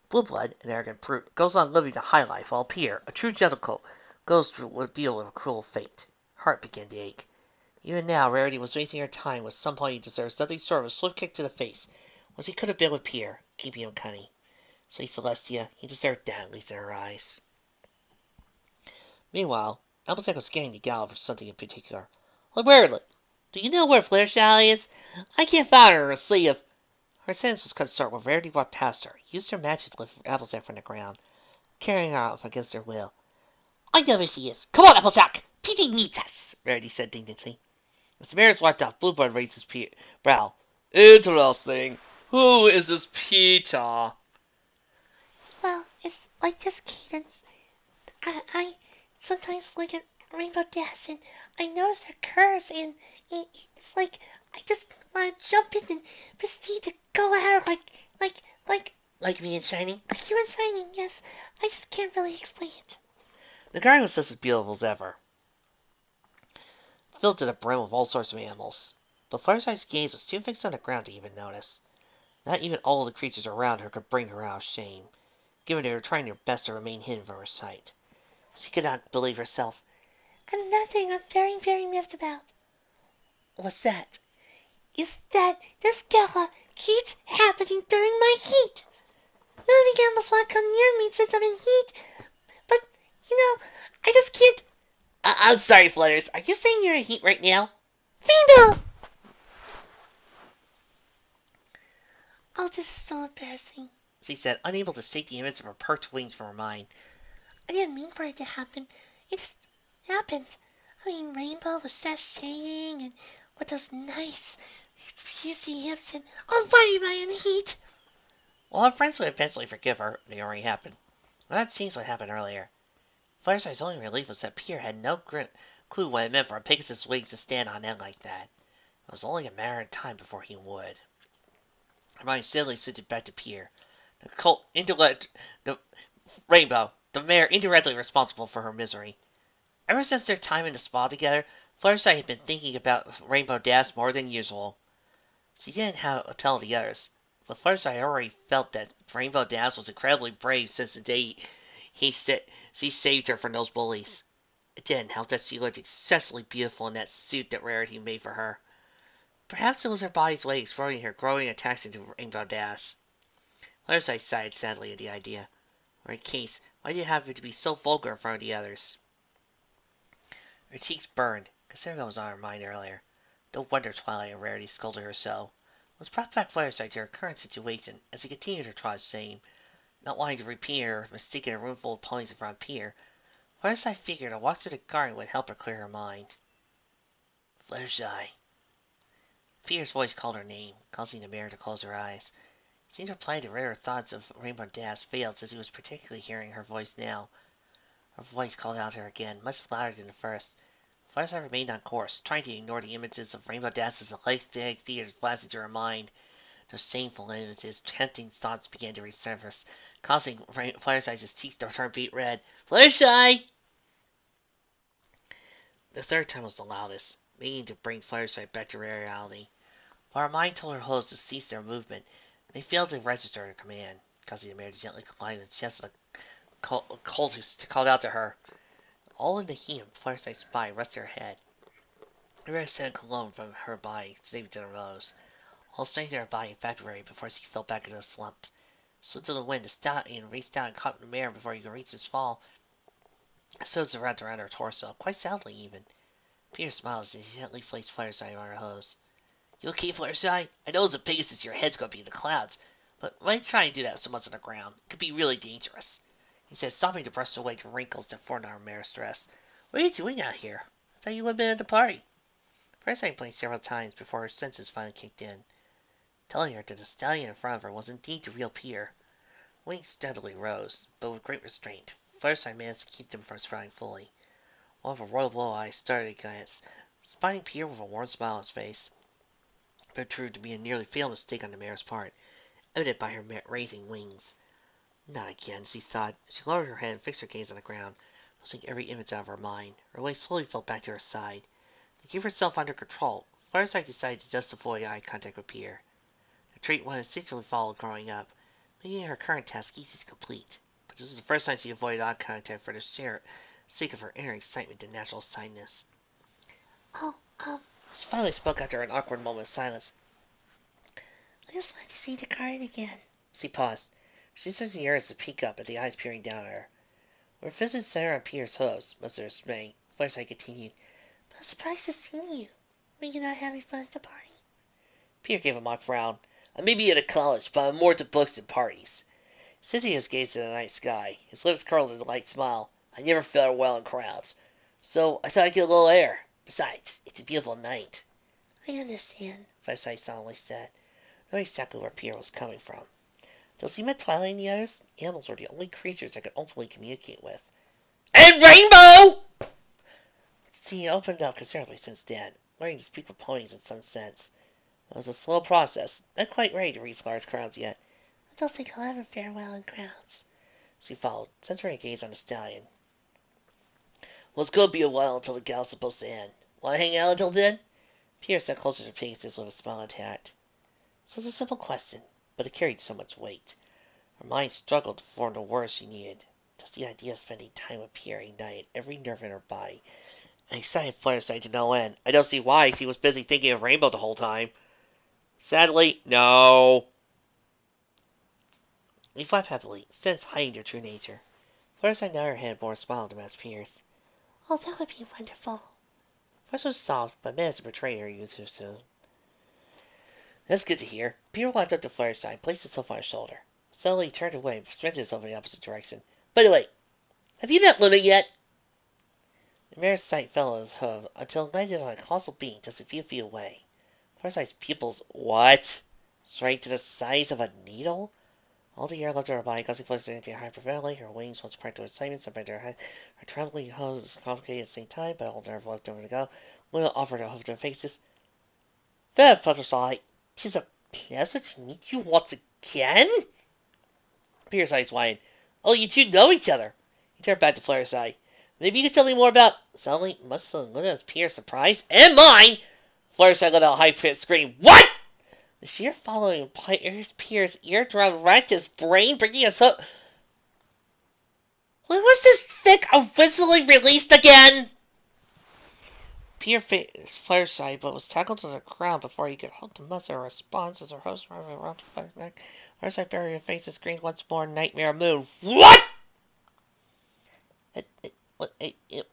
Blueblood, an arrogant brute, goes on living the high life, while Pierre, a true gentleman, goes through a deal with a cruel fate. Her heart began to ache. Even now, Rarity was wasting her time with someone who deserved nothing short of a swift kick to the face, as he could have been with Pierre, keeping him cunning. Sweet Celestia, he deserved that, at least in her eyes. Meanwhile, Applejack was scanning the gala for something in particular. Look, Rarely, do you know where Fluttershy is? I can't find her or see if... Her sentence was cut short when Rarity walked past her, used her magic to lift Applejack from the ground, carrying her off against her will. I know where she is. Come on, Applejack! Petey needs us, Rarity said dignantly. As the mirrors wiped off, Blueblood raised his brow. Interesting. Who is this Peter? Well, it's like this cadence. I sometimes look at Rainbow Dash and I notice her curves and it's like I just want to jump in and proceed to go at her Like me in Shining? like you and Shining, yes. I just can't really explain it. The garden was just as beautiful as ever, filled to the brim with all sorts of animals. But Fluttershy's gaze was too fixed on the ground to even notice. Not even all the creatures around her could bring her out of shame, given they were trying their best to remain hidden from her sight. She could not believe herself. And another thing I'm very, very miffed about What's that? is that this gala keeps happening during my heat. None of the animals want to come near me since I'm in heat, but, I just can't. I'm sorry, Flutters. Are you saying you're in heat right now? Rainbow! Oh, this is so embarrassing. She said, unable to shake the image of her perked wings from her mind. I didn't mean for it to happen. It just happened. I mean, Rainbow was sashaying and with those nice, juicy hips and why am I in heat? Well, her friends would eventually forgive her. They already happened. Well, that seems what happened earlier. Fluttershy's only relief was that Pierre had no clue what it meant for a Pegasus' wings to stand on end like that. It was only a matter of time before he would. Her mind steadily shifted back to Pierre, the Rainbow, the mayor indirectly responsible for her misery. Ever since their time in the spa together, Fluttershy had been thinking about Rainbow Dash more than usual. She didn't have to tell the others, but Fluttershy already felt that Rainbow Dash was incredibly brave since the day she saved her from those bullies. It didn't help that she looked excessively beautiful in that suit that Rarity made for her. Perhaps it was her body's way exploding her growing attacks into Rainbow Dash. Fluttershy sighed sadly at the idea. Or in case, why did you have to be so vulgar in front of the others? Her cheeks burned, considering what was on her mind earlier. No wonder Twilight and Rarity scolded her so. It was brought back Fluttershy to her current situation, as she continued her trot of shame. Not wanting to repeat her mistake in a room full of ponies in front of Pierre, Fluttershy figured a walk through the garden would help her clear her mind. Fluttershy. Pierre's voice called her name, causing the mare to close her eyes. It seemed her plan to rid her thoughts of Rainbow Dash failed, since he was particularly hearing her voice now. Her voice called out to her again, much louder than the first. Fluttershy remained on course, trying to ignore the images of Rainbow Dash's life-big theater flashing through her mind. Those shameful images, tempting thoughts began to resurface, causing Fluttershy's cheeks to turn beet red. Fluttershy! The third time was the loudest, meaning to bring Fluttershy back to reality. While her mind told her hosts to cease their movement, they failed to register her command, causing the mare to gently collide with the chest of the cultist called out to her. All in the heat of Fluttershy's spine rested her head. A rare scent of cologne from her body saved to the rose. All strength in her body evaporated before she fell back into a slump. Slid to the wind, the stallion reached down and caught the mare before he could reach his fall. So was wrapped around her torso, quite sadly even. Peter smiled as he gently placed Fluttershy on her hose. You okay, Fluttershy? I know as a Pegasus your head's gonna be in the clouds, but why try to do that so much on the ground? It could be really dangerous, he said, stopping to brush away the wrinkles that formed on her mare's dress. What are you doing out here? I thought you would have been at the party. Fluttershy blinked several times before her senses finally kicked in, telling her that the stallion in front of her was indeed the real Peter. Wings steadily rose, but with great restraint. Fluttershy managed to keep them from sprouting fully. One of her royal blue eyes started a glance, spotting Peter with a warm smile on his face. But it proved to be a nearly fatal mistake on the mare's part, evident by her raising wings. Not again, she thought. She lowered her head and fixed her gaze on the ground, losing every image out of her mind. Her weight slowly fell back to her side. To keep herself under control, Fluttershy decided to just avoid eye contact with Pierre. A trait one instinctively followed growing up, making her current task easy to complete. But this was the first time she avoided eye contact for the sheer sake of her inner excitement and natural shyness. Oh, She finally spoke after an awkward moment of silence. I just wanted to see the garden again. She paused. She sensed the urge to peek up at the eyes peering down at her. Her vision centered on Pierre's hooves, much to her dismay. Fluttershy continued. But I'm surprised to see you. Were you not having fun at the party? Pierre gave a mock frown. I may be at a college, but I'm more to books than parties. Cynthia's gazed at the night sky. His lips curled in a light smile. I never felt well in crowds, so I thought I'd get a little air. Besides, it's a beautiful night. I understand, Fluttershy solemnly said, knowing exactly where Pierre was coming from. Till she met Twilight and the others, animals were the only creatures I could openly communicate with. And Rainbow! She opened up considerably since then, learning to speak with ponies in some sense. It was a slow process, not quite ready to reach large crowds yet. I don't think I'll ever fare well in crowds. She followed, centering her gaze on the stallion. Well, it's going to be a while until the gala's supposed to end. Want to hang out until then? Pierre stepped closer to Pegasus with a smile intact. This was a simple question, but it carried so much weight. Her mind struggled to form the words she needed. Just the idea of spending time with Pierre ignited every nerve in her body. An excited Fluttershy to no end. I don't see why she was busy thinking of Rainbow the whole time. Sadly, no. He flapped happily, sense hiding their true nature. Fluttershy nodded her head bore a smile to match Pierre's. Oh, that would be wonderful. Fluttershy was soft, but managed to betray her youth too soon. That's good to hear. Pierre walked up to Fluttershy and placed himself on her shoulder. Suddenly he turned away and sprinted himself in the opposite direction. By the way, have you met Luna yet? The mare's sight fell on his hoof until it landed on a colossal being just a few feet away. Fluttershy's pupils, what? Straight to the size of a needle? All the air left her body, causing Fluttershy to hyperventilate. Her wings, once practical excitement, separated her head. Her trembling hose was complicated at the same time, but all nerve left over to go. Luna offered a hoof to her faces. There, Fluttershy. 'Tis a pleasure to meet you once again. Pierre's eyes widened. Oh, you two know each other. He turned back to Fluttershy. Maybe you could tell me more about... Suddenly, much to Luna's Pierre's surprise, and mine, Fluttershy let out a high-pitched scream. What? The sheer following of Pierre's eardrum racked his brain, breaking his hook. When was this fic originally released again? Pierre faced Fluttershy, but was tackled to the ground before he could hope to muster a response as her host ran around to Fluttershy's neck. Fluttershy buried her face and screamed once more, Nightmare Moon. What?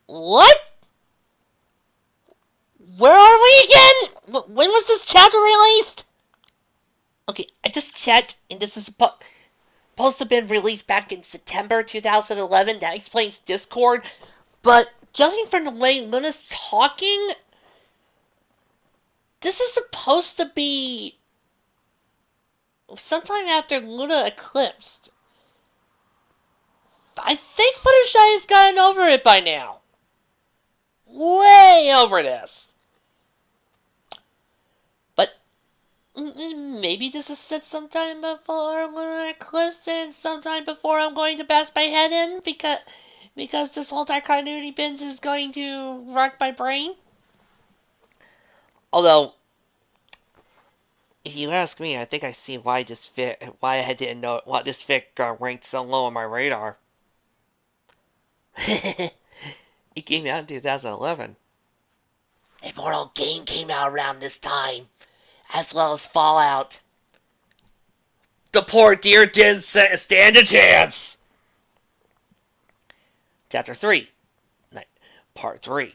What? Where are we again? When was this chapter released? Okay, I just checked, and this is supposed to have been released back in September 2011. That explains Discord. But judging from the way Luna's talking, this is supposed to be sometime after Luna eclipsed. I think Fluttershy has gotten over it by now. Way over this. But maybe this is set sometime before Lunar Eclipse and sometime before I'm going to bash my head in because this whole entire continuity binge is going to rock my brain. Although, if you ask me, I think I see why I didn't know why this fic ranked so low on my radar. It came out in 2011. Immortal Game came out around this time, as well as Fallout. The poor dear didn't stand a chance! Chapter 3. Part 3.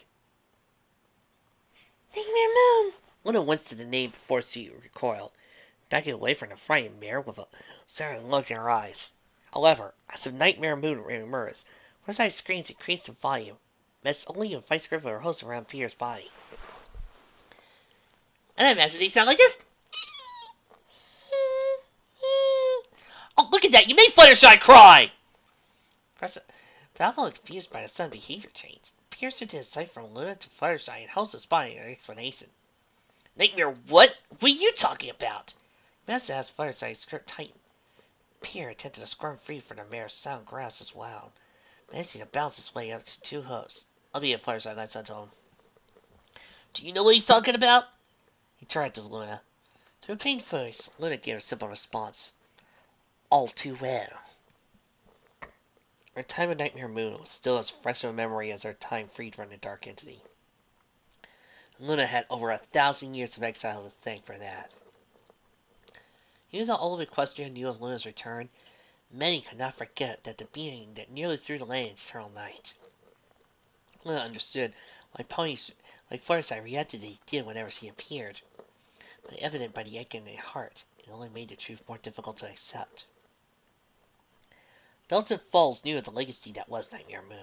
Nightmare Moon! Luna winced at the name before she recoiled, backing away from the frightened mare with a staring look in her eyes. However, as the Nightmare Moon emerged, Fluttershy's screams increased in volume, amidst only a vice grip of her host around Pierre's body. And I imagine they sound like this. Oh, look at that! You made Fluttershy cry! But I'm a little confused by the sudden behavior change. Pierre shifted his sight from Luna to Fluttershy and held his body in an explanation. Nightmare, what? What are you talking about? Master asked Fluttershy's skirt tightened. Pierre attempted to squirm free from the mare's sound grasp as wound, managing to bounce his way up to two hoofs, albeit Fluttershy lights onto him. Do you know what he's talking about? He tried to Luna. To a pained voice, Luna gave a simple response. All too well. Her time of Nightmare Moon was still as fresh of a memory as her time freed from the dark entity. Luna had over 1,000 years of exile to thank for that. Even though all of Equestria knew of Luna's return, many could not forget that the being that nearly threw the land into eternal night. Luna understood why ponies like Fluttershy reacted as they did whenever she appeared, but evident by the ache in their heart, it only made the truth more difficult to accept. Those in Falls knew of the legacy that was Nightmare Moon.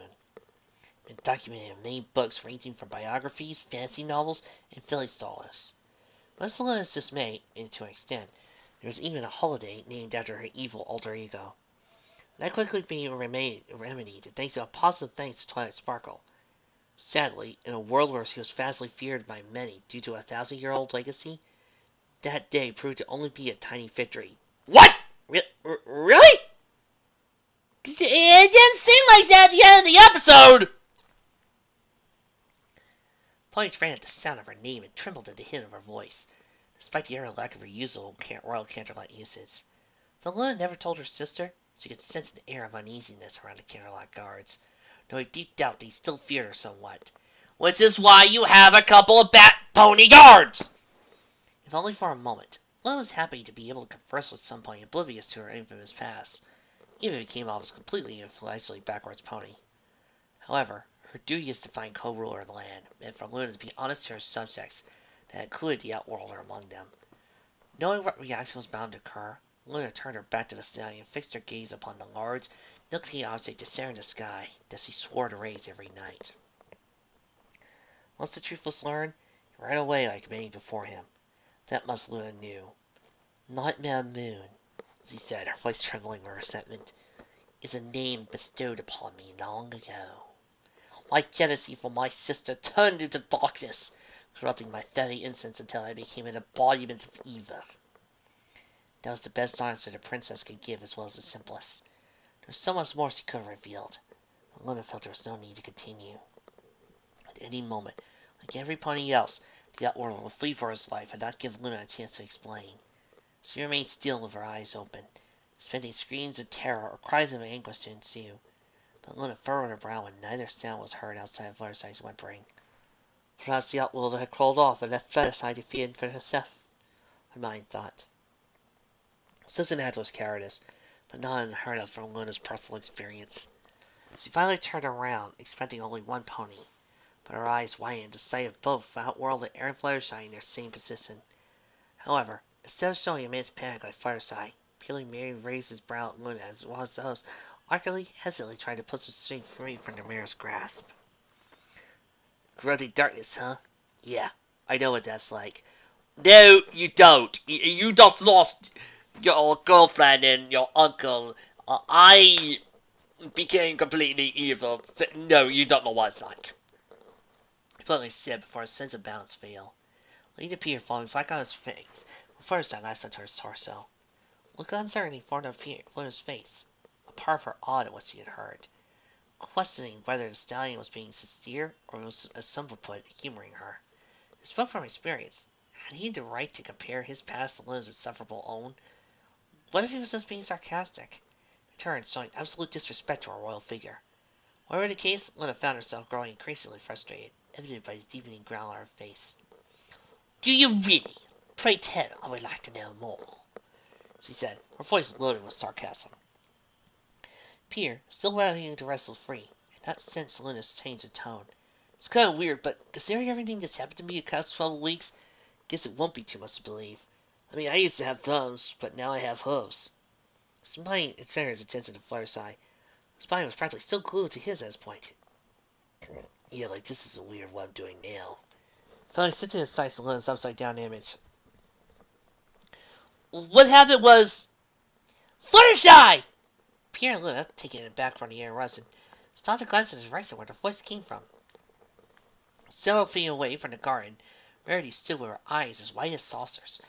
It been documented in many books ranging from biographies, fantasy novels, and fairy stories. Much to Luna's dismay, and to an extent, there was even a holiday named after her evil alter ego. That quickly became remedied thanks to a positive thanks to Twilight Sparkle. Sadly, in a world where she was vastly feared by many due to a 1,000-year-old legacy, that day proved to only be a tiny victory. What? Really? It didn't seem like that at the end of the episode! Ponies ran at the sound of her name and trembled at the hint of her voice, despite the utter lack of her usual royal Canterlot usage. Though Luna never told her sister, she could sense an air of uneasiness around the Canterlot guards, knowing deep down they still feared her somewhat. Which is why you have a couple of bat pony guards! If only for a moment, Luna was happy to be able to converse with some pony oblivious to her infamous past, even if it came off as completely and intellectually backwards pony. However, her duty as to find co-ruler of the land meant for Luna to be honest to her subjects that included the Outworlder among them. Knowing what reaction was bound to occur, Luna turned her back to the stallion and fixed her gaze upon the large, milky object descending the sky that she swore to raise every night. Once the truth was learned, he ran away like many before him. That much Luna knew. Nightmare Moon, she said, her voice trembling with resentment, is a name bestowed upon me long ago. My jealousy for my sister turned into darkness, corrupting my very innocence until I became an embodiment of evil. That was the best answer the princess could give as well as the simplest. There was so much more she could have revealed, but Luna felt there was no need to continue. At any moment, like every pony else, the Outworlder would flee for his life and not give Luna a chance to explain. She remained still with her eyes open, expecting screams of terror or cries of anguish to ensue. But Luna furrowed her brow when neither sound was heard outside of Fluttershy's whimpering. Perhaps the Outworlder had crawled off and left Fluttershy to feed for herself, her mind thought. Such an act was cowardice, but not unheard of from Luna's personal experience. She finally turned around, expecting only one pony, but her eyes widened at the sight of both Outworlder and Fluttershy in their same position. However, instead of showing immense panic like Fluttershy, Peely merely raised his brow at Luna as well as those awkwardly, hesitantly tried to push the string free from the mare's grasp. Grunting darkness, huh? Yeah, I know what that's like. No, you don't. You just lost your girlfriend and your uncle. I became completely evil. No, you don't know what it's like. He plainly said before his sense of balance failed. Leading Peter falling back on his face, first I lashed onto his torso. Look of uncertainty formed on Luna's face, a part of her awed at what she had heard, questioning whether the stallion was being sincere or was, as some would put, humoring her. He spoke from experience. Had he the right to compare his past to Luna's insufferable own? What if he was just being sarcastic? In turn, showing absolute disrespect to her royal figure. Whatever the case, Luna found herself growing increasingly frustrated, evident by the deepening growl on her face. Do you really? Pray tell, I would like to know more, she said, her voice loaded with sarcasm. Pierre, still rallying to wrestle free, had not sensed Luna's change of tone. It's kind of weird, but considering everything that's happened to me the past 12 weeks, guess it won't be too much to believe. I mean, I used to have thumbs, but now I have hooves. Smiling and centered his attention to Fluttershy, whose body was practically still glued to his at this point. Yeah, like this is a weird what I'm doing now. Finally, sent to his sights to Luna's upside-down image. What happened was... Fluttershy! Pierre and Luna, taking it back from the interruption, stopped to glance in his direction where the voice came from. Several feet away from the garden, Rarity stood with her eyes as white as saucers.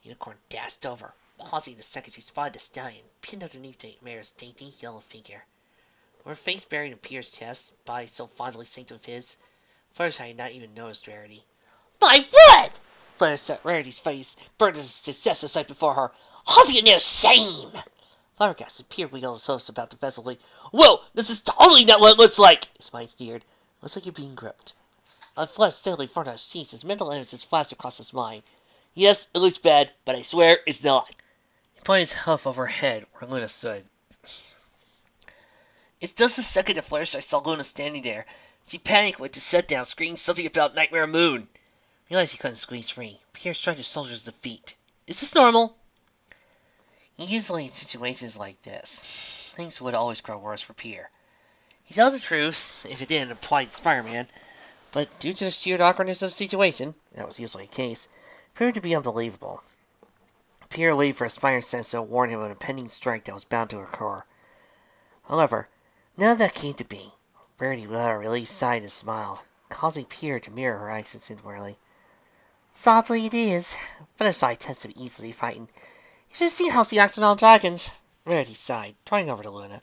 The unicorn dashed over, pausing the second she spotted the stallion pinned underneath the mare's dainty yellow figure. With her face buried in Pierre's chest, body so fondly synced with his, Fluttershy had not even noticed Rarity. My word! Rarity's face burned as success sight before her. Have you no shame? Flabbergasted, Pierre wiggled his host about defensively. Whoa, this is totally not what it looks like! His mind sneered. Looks like you're being gripped. A flesh steadily formed on his cheeks as mental images flashed across his mind. Yes, it looks bad, but I swear it's not. He pointed his hoof over her head where Luna stood. It's just the second that Fluttershy saw Luna standing there. She panicked, went to sit down, screaming something about Nightmare Moon. Realized he couldn't squeeze free. Pierre shrugged his shoulders to defeat. Is this normal? Usually in situations like this, things would always grow worse for Pierre. He told the truth, if it didn't apply to Spider-Man, but due to the sheer awkwardness of the situation, that was usually the case, it proved to be unbelievable. Pierre waited for a spider sense to warn him of an impending strike that was bound to occur. However, none of that came to be. Rarity let out a released sigh and smiled, causing Pierre to mirror her accents inwardly. Sadly it is. Fluttershy tends to be easily frightened. You should have seen how she acts on all dragons. Rarity sighed, turning over to Luna.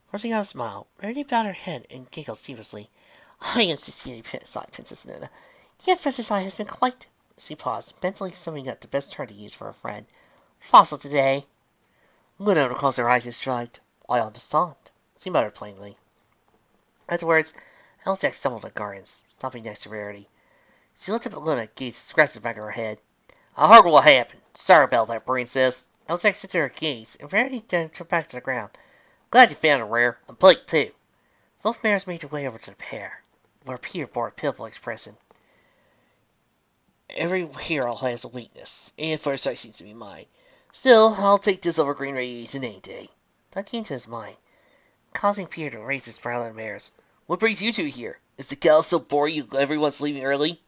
Forcing out a smile, Rarity bowed her head and giggled sheepishly. I am sincerely sighed, Princess Luna. Yet Fluttershy has been quite... She paused, mentally summing up the best term to use for a friend. Fossil today. Luna closed her eyes and shrugged. I understand, she muttered plainly. Afterwards, Elsac stumbled in the gardens, stopping next to Rarity. She looked up at Luna, gazed, scratched the back of her head. I heard what happened. Sorry about that, princess. Elsac shifted her gaze, and Rarity turned back to the ground. Glad you found it, Rare. And Blake, too. Both mares made their way over to the pair, where Pierre bore a pitiful expression. Every hero has a weakness, and Fluttershy seems to be mine. Still, I'll take this over green radiation any day. That came to his mind, causing Pierre to raise his brow at the mares. What brings you two here? Is the gala so boring everyone's leaving early?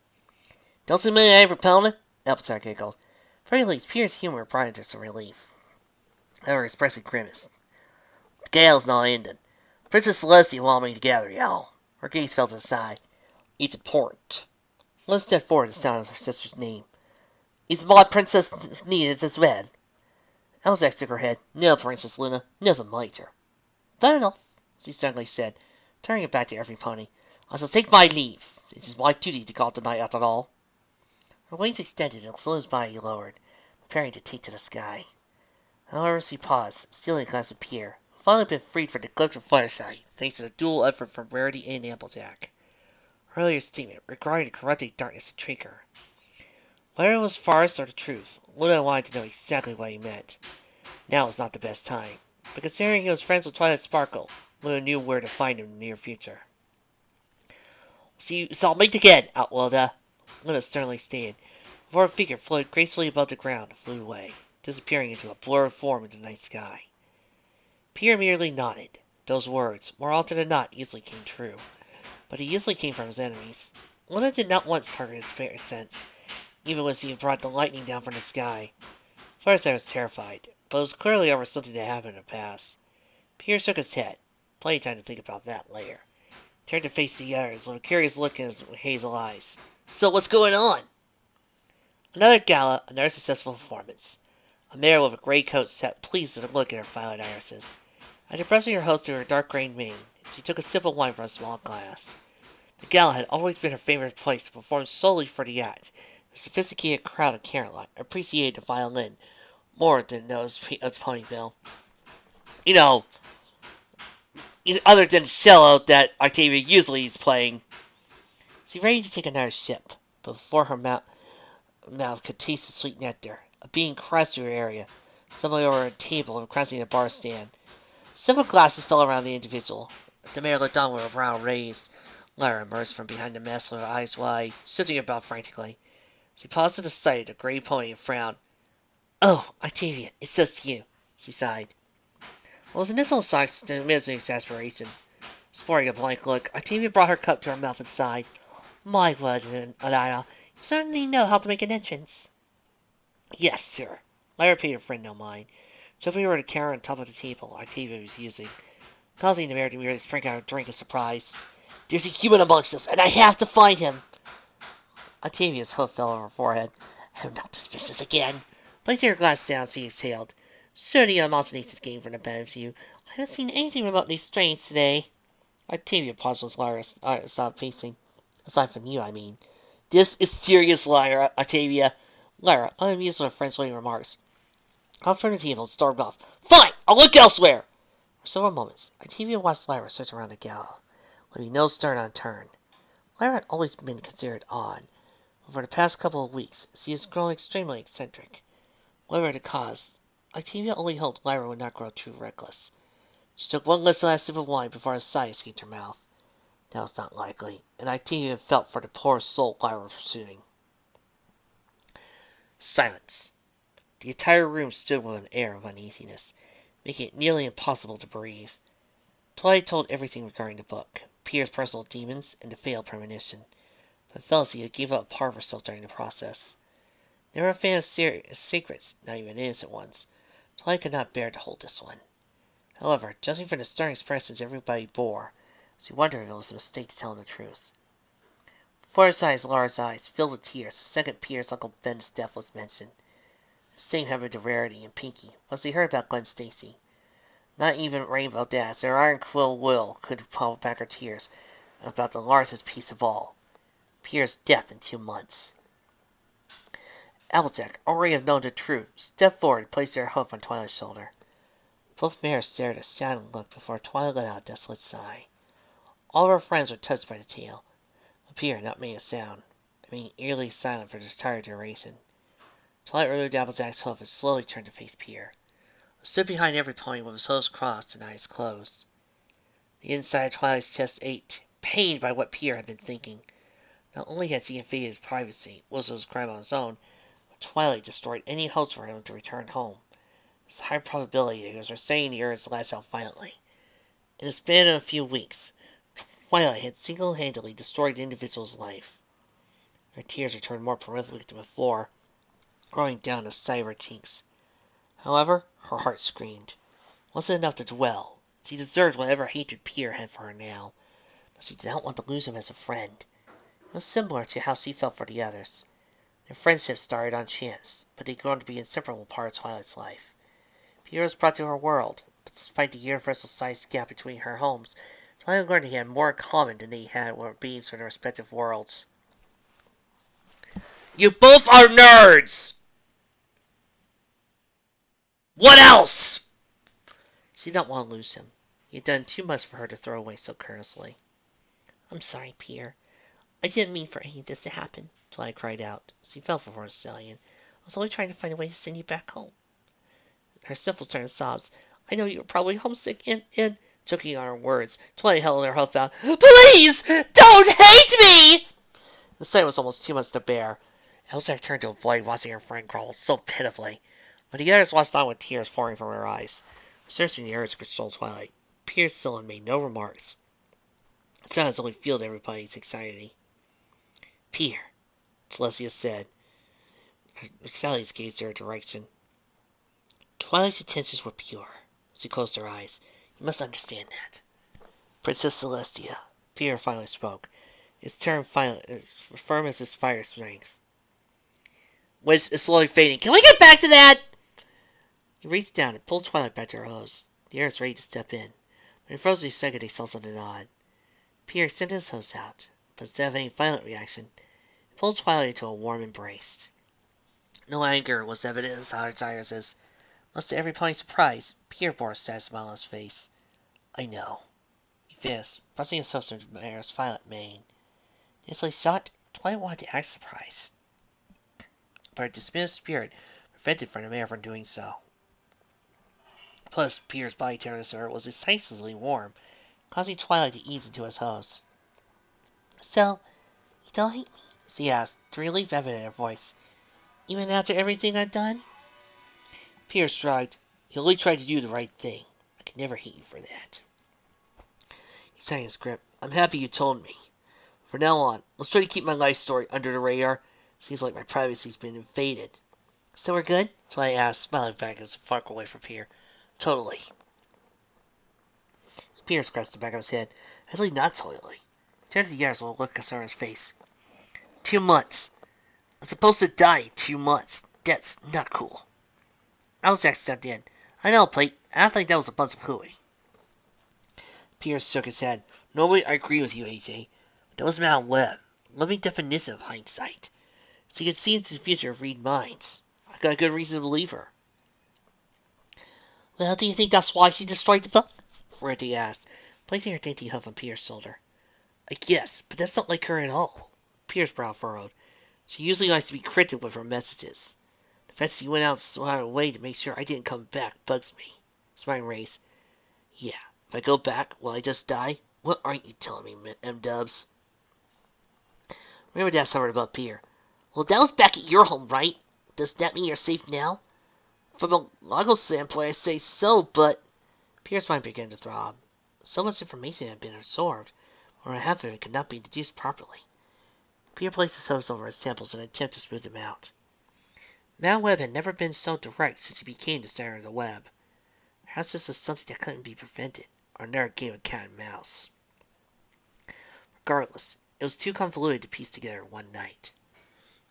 Don't see many I ever pounded? Elsac giggled. At the very least, Pierre's humor brought him some relief. However, expressing grimace. The gala's not ending. Princess Celestia wanted me to gather y'all. Her gaze fell to the side. It's important. Let's step forward to sound her sister's name. Is my princess needed as well? Elsac shook her head. No, Princess Luna. Nothing later. Fair enough, she sternly said, turning it back to every pony. I shall take my leave. It is my duty to guard the night after all. Her wings extended and Luna's body lowered, preparing to take to the sky. However, she paused, stealing a glance at Pierre, who finally been freed from the grip of Fluttershy, thanks to the dual effort from Rarity and Applejack. Her earlier statement regarding the corrupting darkness intrigued her. Whether it was farce or the truth, Luna wanted to know exactly what he meant. Now was not the best time, but considering he was friends with Twilight Sparkle, Luna knew where to find him in the near future. So I'll meet again, Outwilda, Luna sternly stated, before her figure floated gracefully above the ground and flew away, disappearing into a blurred form in the night sky. Pierre merely nodded. Those words, more often than not, usually came true, but they usually came from his enemies. Luna did not once target his spirit sense, even when he had brought the lightning down from the sky. Fluttershy was terrified, but it was clearly over something that happened in the past. Pierre shook his head. Plenty of time to think about that later. He turned to face the others with a curious look in his hazel eyes. So what's going on? Another gala, another successful performance. A mare with a gray coat sat pleased with a look at her violet irises. After brushing her host through her dark grey mane, she took a sip of wine from a small glass. The gala had always been her favorite place to perform solely for the act. The sophisticated crowd of Caroline appreciated the violin more than those of Ponyville. You know, other than the cello that Octavia usually is playing. She ready to take another sip, but before her mouth could taste the sweet nectar, a being crashed through her area, stumbling over a table and crashing a bar stand. Several glasses fell around the individual. The mare looked on with her brow raised. Lara emerged from behind the mess with her eyes wide, shifting about frantically. She paused at the sight of the gray pony and frowned. Oh, Octavia, it's just you, she sighed. It was an initial shock to amidst exasperation. Sporting a blank look, Octavia brought her cup to her mouth and sighed. My word, Alana, you certainly know how to make an entrance. Yes, sir. Lara paid her friend no mind, jumping over the counter on top of the table Octavia was using, causing the mare to merely drink out a drink of surprise. There's a human amongst us, and I have to find him. Octavia's hoof fell on her forehead. Oh, not this business again. Placing her glass down, she exhaled. Surely Almonsonace getting from the bed of you. I haven't seen anything remotely strange today. Octavia paused as Lyra stopped pacing. Aside from you, I mean. This is serious, Lyra, Octavia. Lyra, unamused with her friend's witty remarks, got from the table and stormed off. Fine! I'll look elsewhere! For several moments, Octavia watched Lyra search around the gala, leaving no stone unturned. Lyra had always been considered odd, but for the past couple of weeks, she has grown extremely eccentric. Whatever the cause, Octavia only hoped Lyra would not grow too reckless. She took one last sip of wine before a sigh escaped her mouth. That was not likely, and Octavia felt for the poor soul Lyra was pursuing. Silence. The entire room stood with an air of uneasiness, making it nearly impossible to breathe. Twilight told everything regarding the book, Pierre's personal demons, and the failed premonition, but felt she had gave up part of herself during the process. Never a fan of secrets, not even innocent ones, Twilight could not bear to hold this one. However, judging from the stern expressions everybody bore, she wondered if it was a mistake to tell the truth. Fluttershy's large eyes filled with tears the second Pierre's Uncle Ben's death was mentioned. The same happened to Rarity and Pinkie once they heard about Gwen Stacy. Not even Rainbow Dash or Iron Quill Will could hold back her tears about the largest piece of all, Pierre's death in 2 months. Applejack, already have known the truth, stepped forward and placed their hoof on Twilight's shoulder. Both mares stared a shadowed look before Twilight let out a desolate sigh. All of her friends were touched by the tale, but Pierre not made a sound, remaining eerily silent for the entire duration. Twilight removed Applejack's hoof and slowly turned to face Pierre, who stood behind every pony with his hooves crossed and eyes closed. The inside of Twilight's chest ached, pained by what Pierre had been thinking. Not only had she invaded his privacy, which was a crime on his own, but Twilight destroyed any hopes for him to return home. There's a high probability that he was saying the urge to lash out violently. In the span of a few weeks, Twilight had single-handedly destroyed the individual's life. Her tears returned more prolific than before, rolling down the side of her cheeks. However, her heart screamed. It wasn't enough to dwell. She deserved whatever hatred Pierre had for her now, but she did not want to lose him as a friend. It was similar to how she felt for the others. Their friendship started on chance, but they'd grown to be an inseparable part of Twilight's life. Pierre was brought to her world, but despite the universal-sized gap between her homes, Twilight learned he had more in common than they had with beings from their respective worlds. You both are nerds! What else? She did not want to lose him. He had done too much for her to throw away so carelessly. I'm sorry, Pierre. I didn't mean for any of this to happen, Twilight cried out. She fell before the stallion. I was only trying to find a way to send you back home. Her sniffles turned to sobs. I know you were probably homesick and choking on her words, Twilight held her hoof out. Please! Don't hate me! The sight was almost too much to bear. Elsa turned to avoid watching her friend growl so pitifully, but the others watched on with tears pouring from her eyes, searching the urge to control Twilight. Pierre still had made no remarks. The silence only fueled everybody's anxiety. Pierre, Celestia said. Sally's gazed in her direction. Twilight's intentions were pure. She closed her eyes. You must understand that. Princess Celestia, Pierre finally spoke, his tone as firm as his fire strength. Which is slowly fading. Can we get back to that? He reached down and pulled Twilight back to her hose. The air was ready to step in, but in frozen second they saw something odd. Pierre extended his hose out, but instead of any violent reaction, he pulled Twilight into a warm embrace. No anger was evident in his hard eyes as, much to every pony's surprise, Pierre bore a sad smile on his face. I know, he finished, brushing his hoof through the mare's violet mane. As he saw it, Twilight wanted to act surprised, but her dismissed spirit prevented the mare from doing so. Plus, Pierre's body temperature was decisively warm, causing Twilight to ease into his hose. So, you don't hate me? She asked, the relief evident in her voice. Even after everything I've done? Pierre shrugged. You only tried to do the right thing. I could never hate you for that. He tightened his grip. I'm happy you told me. From now on, let's try to keep my life story under the radar. Seems like my privacy's been invaded. So we're good? Twilight asked, smiling back as he walked away from Pierre. Totally. Pierre scratched the back of his head. Actually, not totally. He turned to the others with a look of concern on his face. 2 months. I'm supposed to die in 2 months. That's not cool. I was accident in. I know, Plate. I think that was a bunch of hooey. Pierce shook his head. Normally I agree with you, AJ. But that was Madam Web. Living definition of hindsight. She can see into the future and read minds. I got a good reason to believe her. Well, do you think that's why she destroyed the book? Rarity asked, placing her dainty hoof on Pierce's shoulder. I guess, but that's not like her at all. Pierce's brow furrowed. She usually likes to be cryptic with her messages. The fact she went out so out of her way to make sure I didn't come back bugs me. Smile raised. Yeah, if I go back, will I just die? What aren't you telling me, M-dubs? Remember that summer about Pierre. Well, that was back at your home, right? Does that mean you're safe now? From a logical standpoint, I say so, but... Pierre's mind began to throb. So much information had been absorbed, or half of it could not be deduced properly. Pierre placed his hands over his temples in an attempt to smooth them out. Madam Web had never been so direct since he became the center of the web. Perhaps this was something that couldn't be prevented, or another game of cat and mouse. Regardless, it was too convoluted to piece together in one night.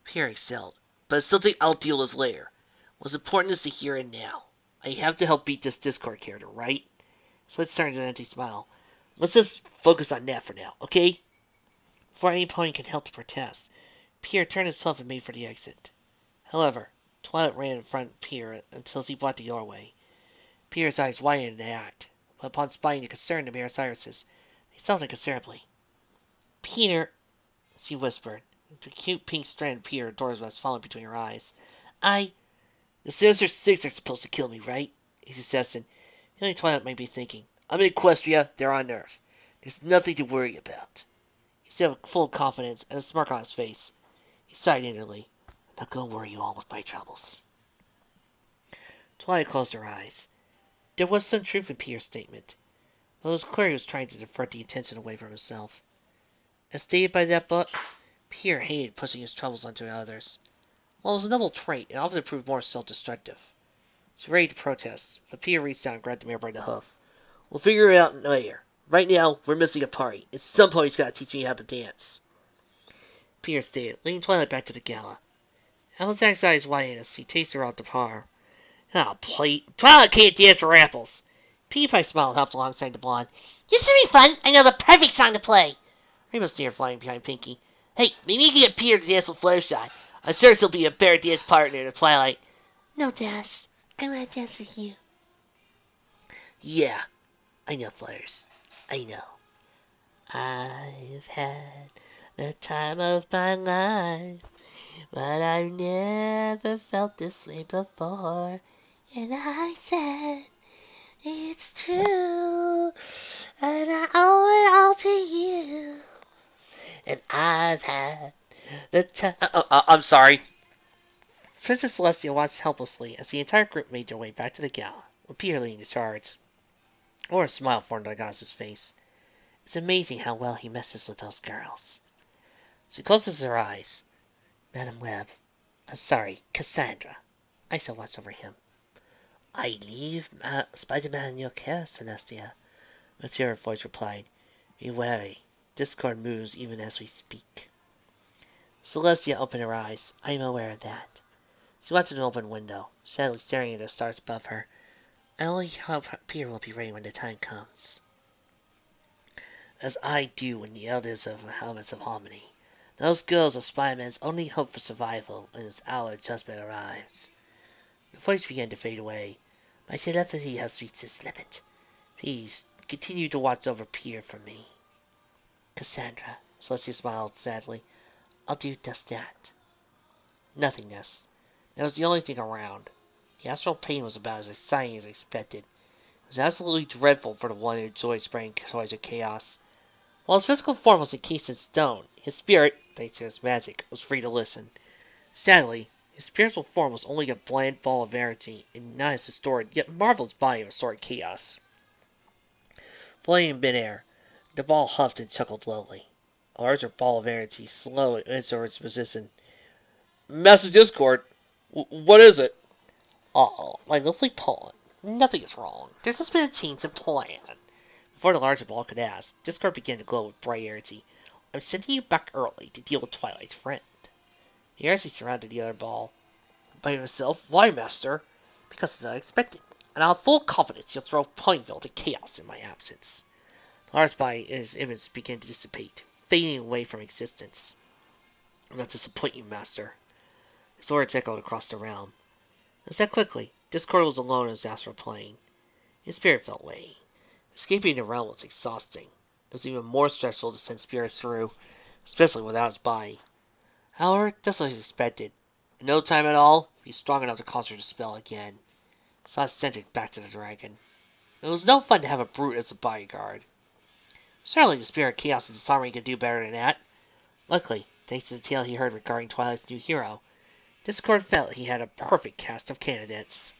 Pierre excelled, but it's something I'll deal with later. What's important is the here and now. I have to help beat this Discord character, right? So let's turn to an empty smile. Let's just focus on that for now, okay? Before any pony could help to protest, Pierre turned himself and made for the exit. However, Twilight ran in front of Pierre until she blocked the doorway. Pierre's eyes widened in the act, but upon spying the concern in the mare's irises, they softened considerably. Peter, she whispered. The cute pink strand of Pierre doors was falling between her eyes. The Sinister Six are supposed to kill me, right? He suggested. The only Twilight might be thinking. I'm in Equestria, they're on Earth. There's nothing to worry about. He said with full confidence and a smirk on his face. He sighed inwardly. I'm not going to worry you all with my troubles. Twilight closed her eyes. There was some truth in Pierre's statement, but it was clear he was trying to divert the attention away from himself. As stated by that book, Pierre hated pushing his troubles onto others. While it was a noble trait, it often proved more self-destructive. He was ready to protest, but Pierre reached down and grabbed the mare by the hoof. We'll figure it out later. Right now, we're missing a party, and some point got to teach me how to dance. Pierre stated, leading Twilight back to the gala. Alexander's eyes widened as he tasted her out the par. Oh, Plate. Twilight can't dance for apples. PewDiePie smiled and hopped alongside the blonde. This should be fun. I know the perfect song to play. Rainbow sneered, flying behind Pinky. Hey, maybe you can get Peter to dance with Fluttershy. I'm sure he'll be a better dance partner than Twilight. No, Dash. I want to dance with you. Yeah, I know, Flutters. I know. I've had the time of my life, but I've never felt this way before. And I said, it's true, and I owe it all to you. And I've had the time... I'm sorry. Princess Celestia watched helplessly as the entire group made their way back to the gala, with Peter leading the charge. Or a smile formed on Gaz's face. It's amazing how well he messes with those girls. She closes her eyes. Madam Web. Sorry, Cassandra. I shall watch over him. I leave Spider-Man in your care, Celestia. A cheery voice replied. Be wary. Discord moves even as we speak. Celestia opened her eyes. I am aware of that. She watched an open window, sadly staring at the stars above her. I only hope Peter will be ready when the time comes. As I do when the elders of the Helmets of Harmony. Those girls are Spider-Man's only hope for survival when his hour of judgment arrives. The voice began to fade away. My telepathy has reached its limit. Please, continue to watch over Peter for me. Cassandra, Celestia smiled sadly. I'll do just that. Nothingness. That was the only thing around. The astral pain was about as exciting as expected. It was absolutely dreadful for the one who enjoyed spraying toys of chaos. While his physical form was encased in stone, his spirit, thanks to his magic, was free to listen. Sadly, his spiritual form was only a bland ball of Rarity, and not his distorted, yet marvelous body of sword chaos. Floating in midair, the ball huffed and chuckled lowly. A larger ball of Rarity slowed into its position. Master Discord, what is it? Oh, my lovely pawn. Nothing is wrong. There's just been a change in plan. Before the larger ball could ask, Discord began to glow with bright Rarity. I'm sending you back early to deal with Twilight's friend. The Rarity surrounded the other ball. By himself? Why, Master? because it's unexpected, and I have full confidence you'll throw Ponyville to chaos in my absence. Lars by his image began to dissipate, fading away from existence. Not disappoint you, Master. His words echoed across the realm. Instead, quickly, Discord was alone in his astral plane. His spirit felt weighty. Escaping the realm was exhausting. It was even more stressful to send spirits through, especially without his body. However, just as he expected, in no time at all, he was strong enough to conjure the spell again. Sauce sent it back to the dragon. It was no fun to have a brute as a bodyguard. Certainly the spirit chaos and disarming could do better than that. Luckily, thanks to the tale he heard regarding Twilight's new hero, Discord felt he had a perfect cast of candidates.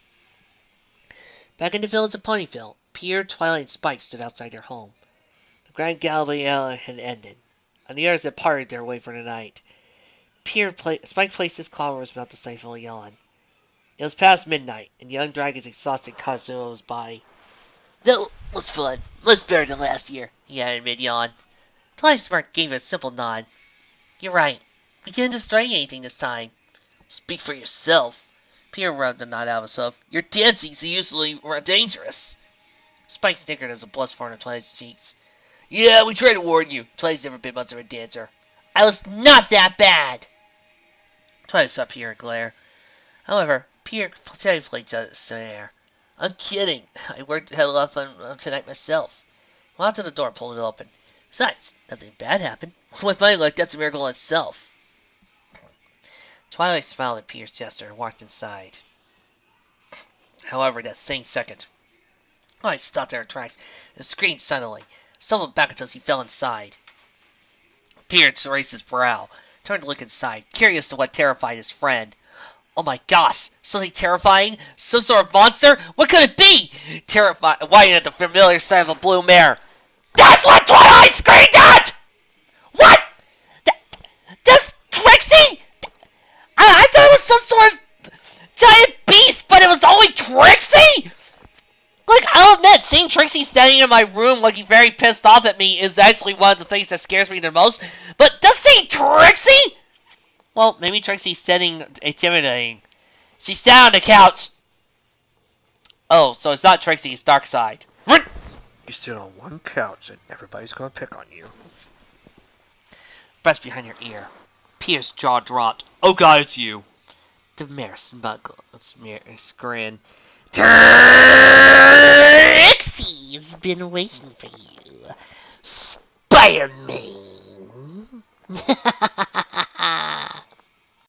Back in the village of Ponyville, Pierre, Twilight, and Spike stood outside their home. The grand gala had ended, and the others had parted their way for the night. Spike placed his claw over his mouth to stifle a yawn. It was past midnight, and the young dragon's exhausted Kazuo was by. That was fun. Much better than last year, he added mid-yawn. Twilight Smart gave a simple nod. You're right. We didn't destroy anything this time. Speak for yourself. Pierre rubbed the knot out of himself. Your dancing's usually dangerous. Spike snickered as a blush formed on Twilight's cheeks. Yeah, we tried to warn you. Twilight's never been much of a dancer. I was not that bad. Twilight saw Pierre glare. However, Pierre safely just there. I'm kidding. I had a lot of fun tonight myself. Went out to the door, pulled it open. Besides, nothing bad happened. With my luck, that's a miracle in itself. Twilight smiled at Pierre's gesture and walked inside. However, that same second, Twilight stopped in her tracks and screamed suddenly, stumbled back until she fell inside. Pierre raised his brow, turned to look inside, curious to what terrified his friend. Oh my gosh! Something terrifying? Some sort of monster? What could it be? Terrified, whining at the familiar sight of a blue mare. That's what Twilight screamed at! What? Just Trixie? I thought it was some sort of giant beast, but it was only Trixie? Look, I'll admit, seeing Trixie standing in my room looking very pissed off at me is actually one of the things that scares me the most. But just seeing Trixie? Well, maybe Trixie's setting intimidating. She sat on the couch. Oh, so it's not Trixie, it's Darkseid. You sit on one couch and everybody's gonna pick on you. Pressed behind your ear. Pierre's jaw dropped. Oh god, it's you. The mare grin. Trixie's been waiting for you. Spider-Man.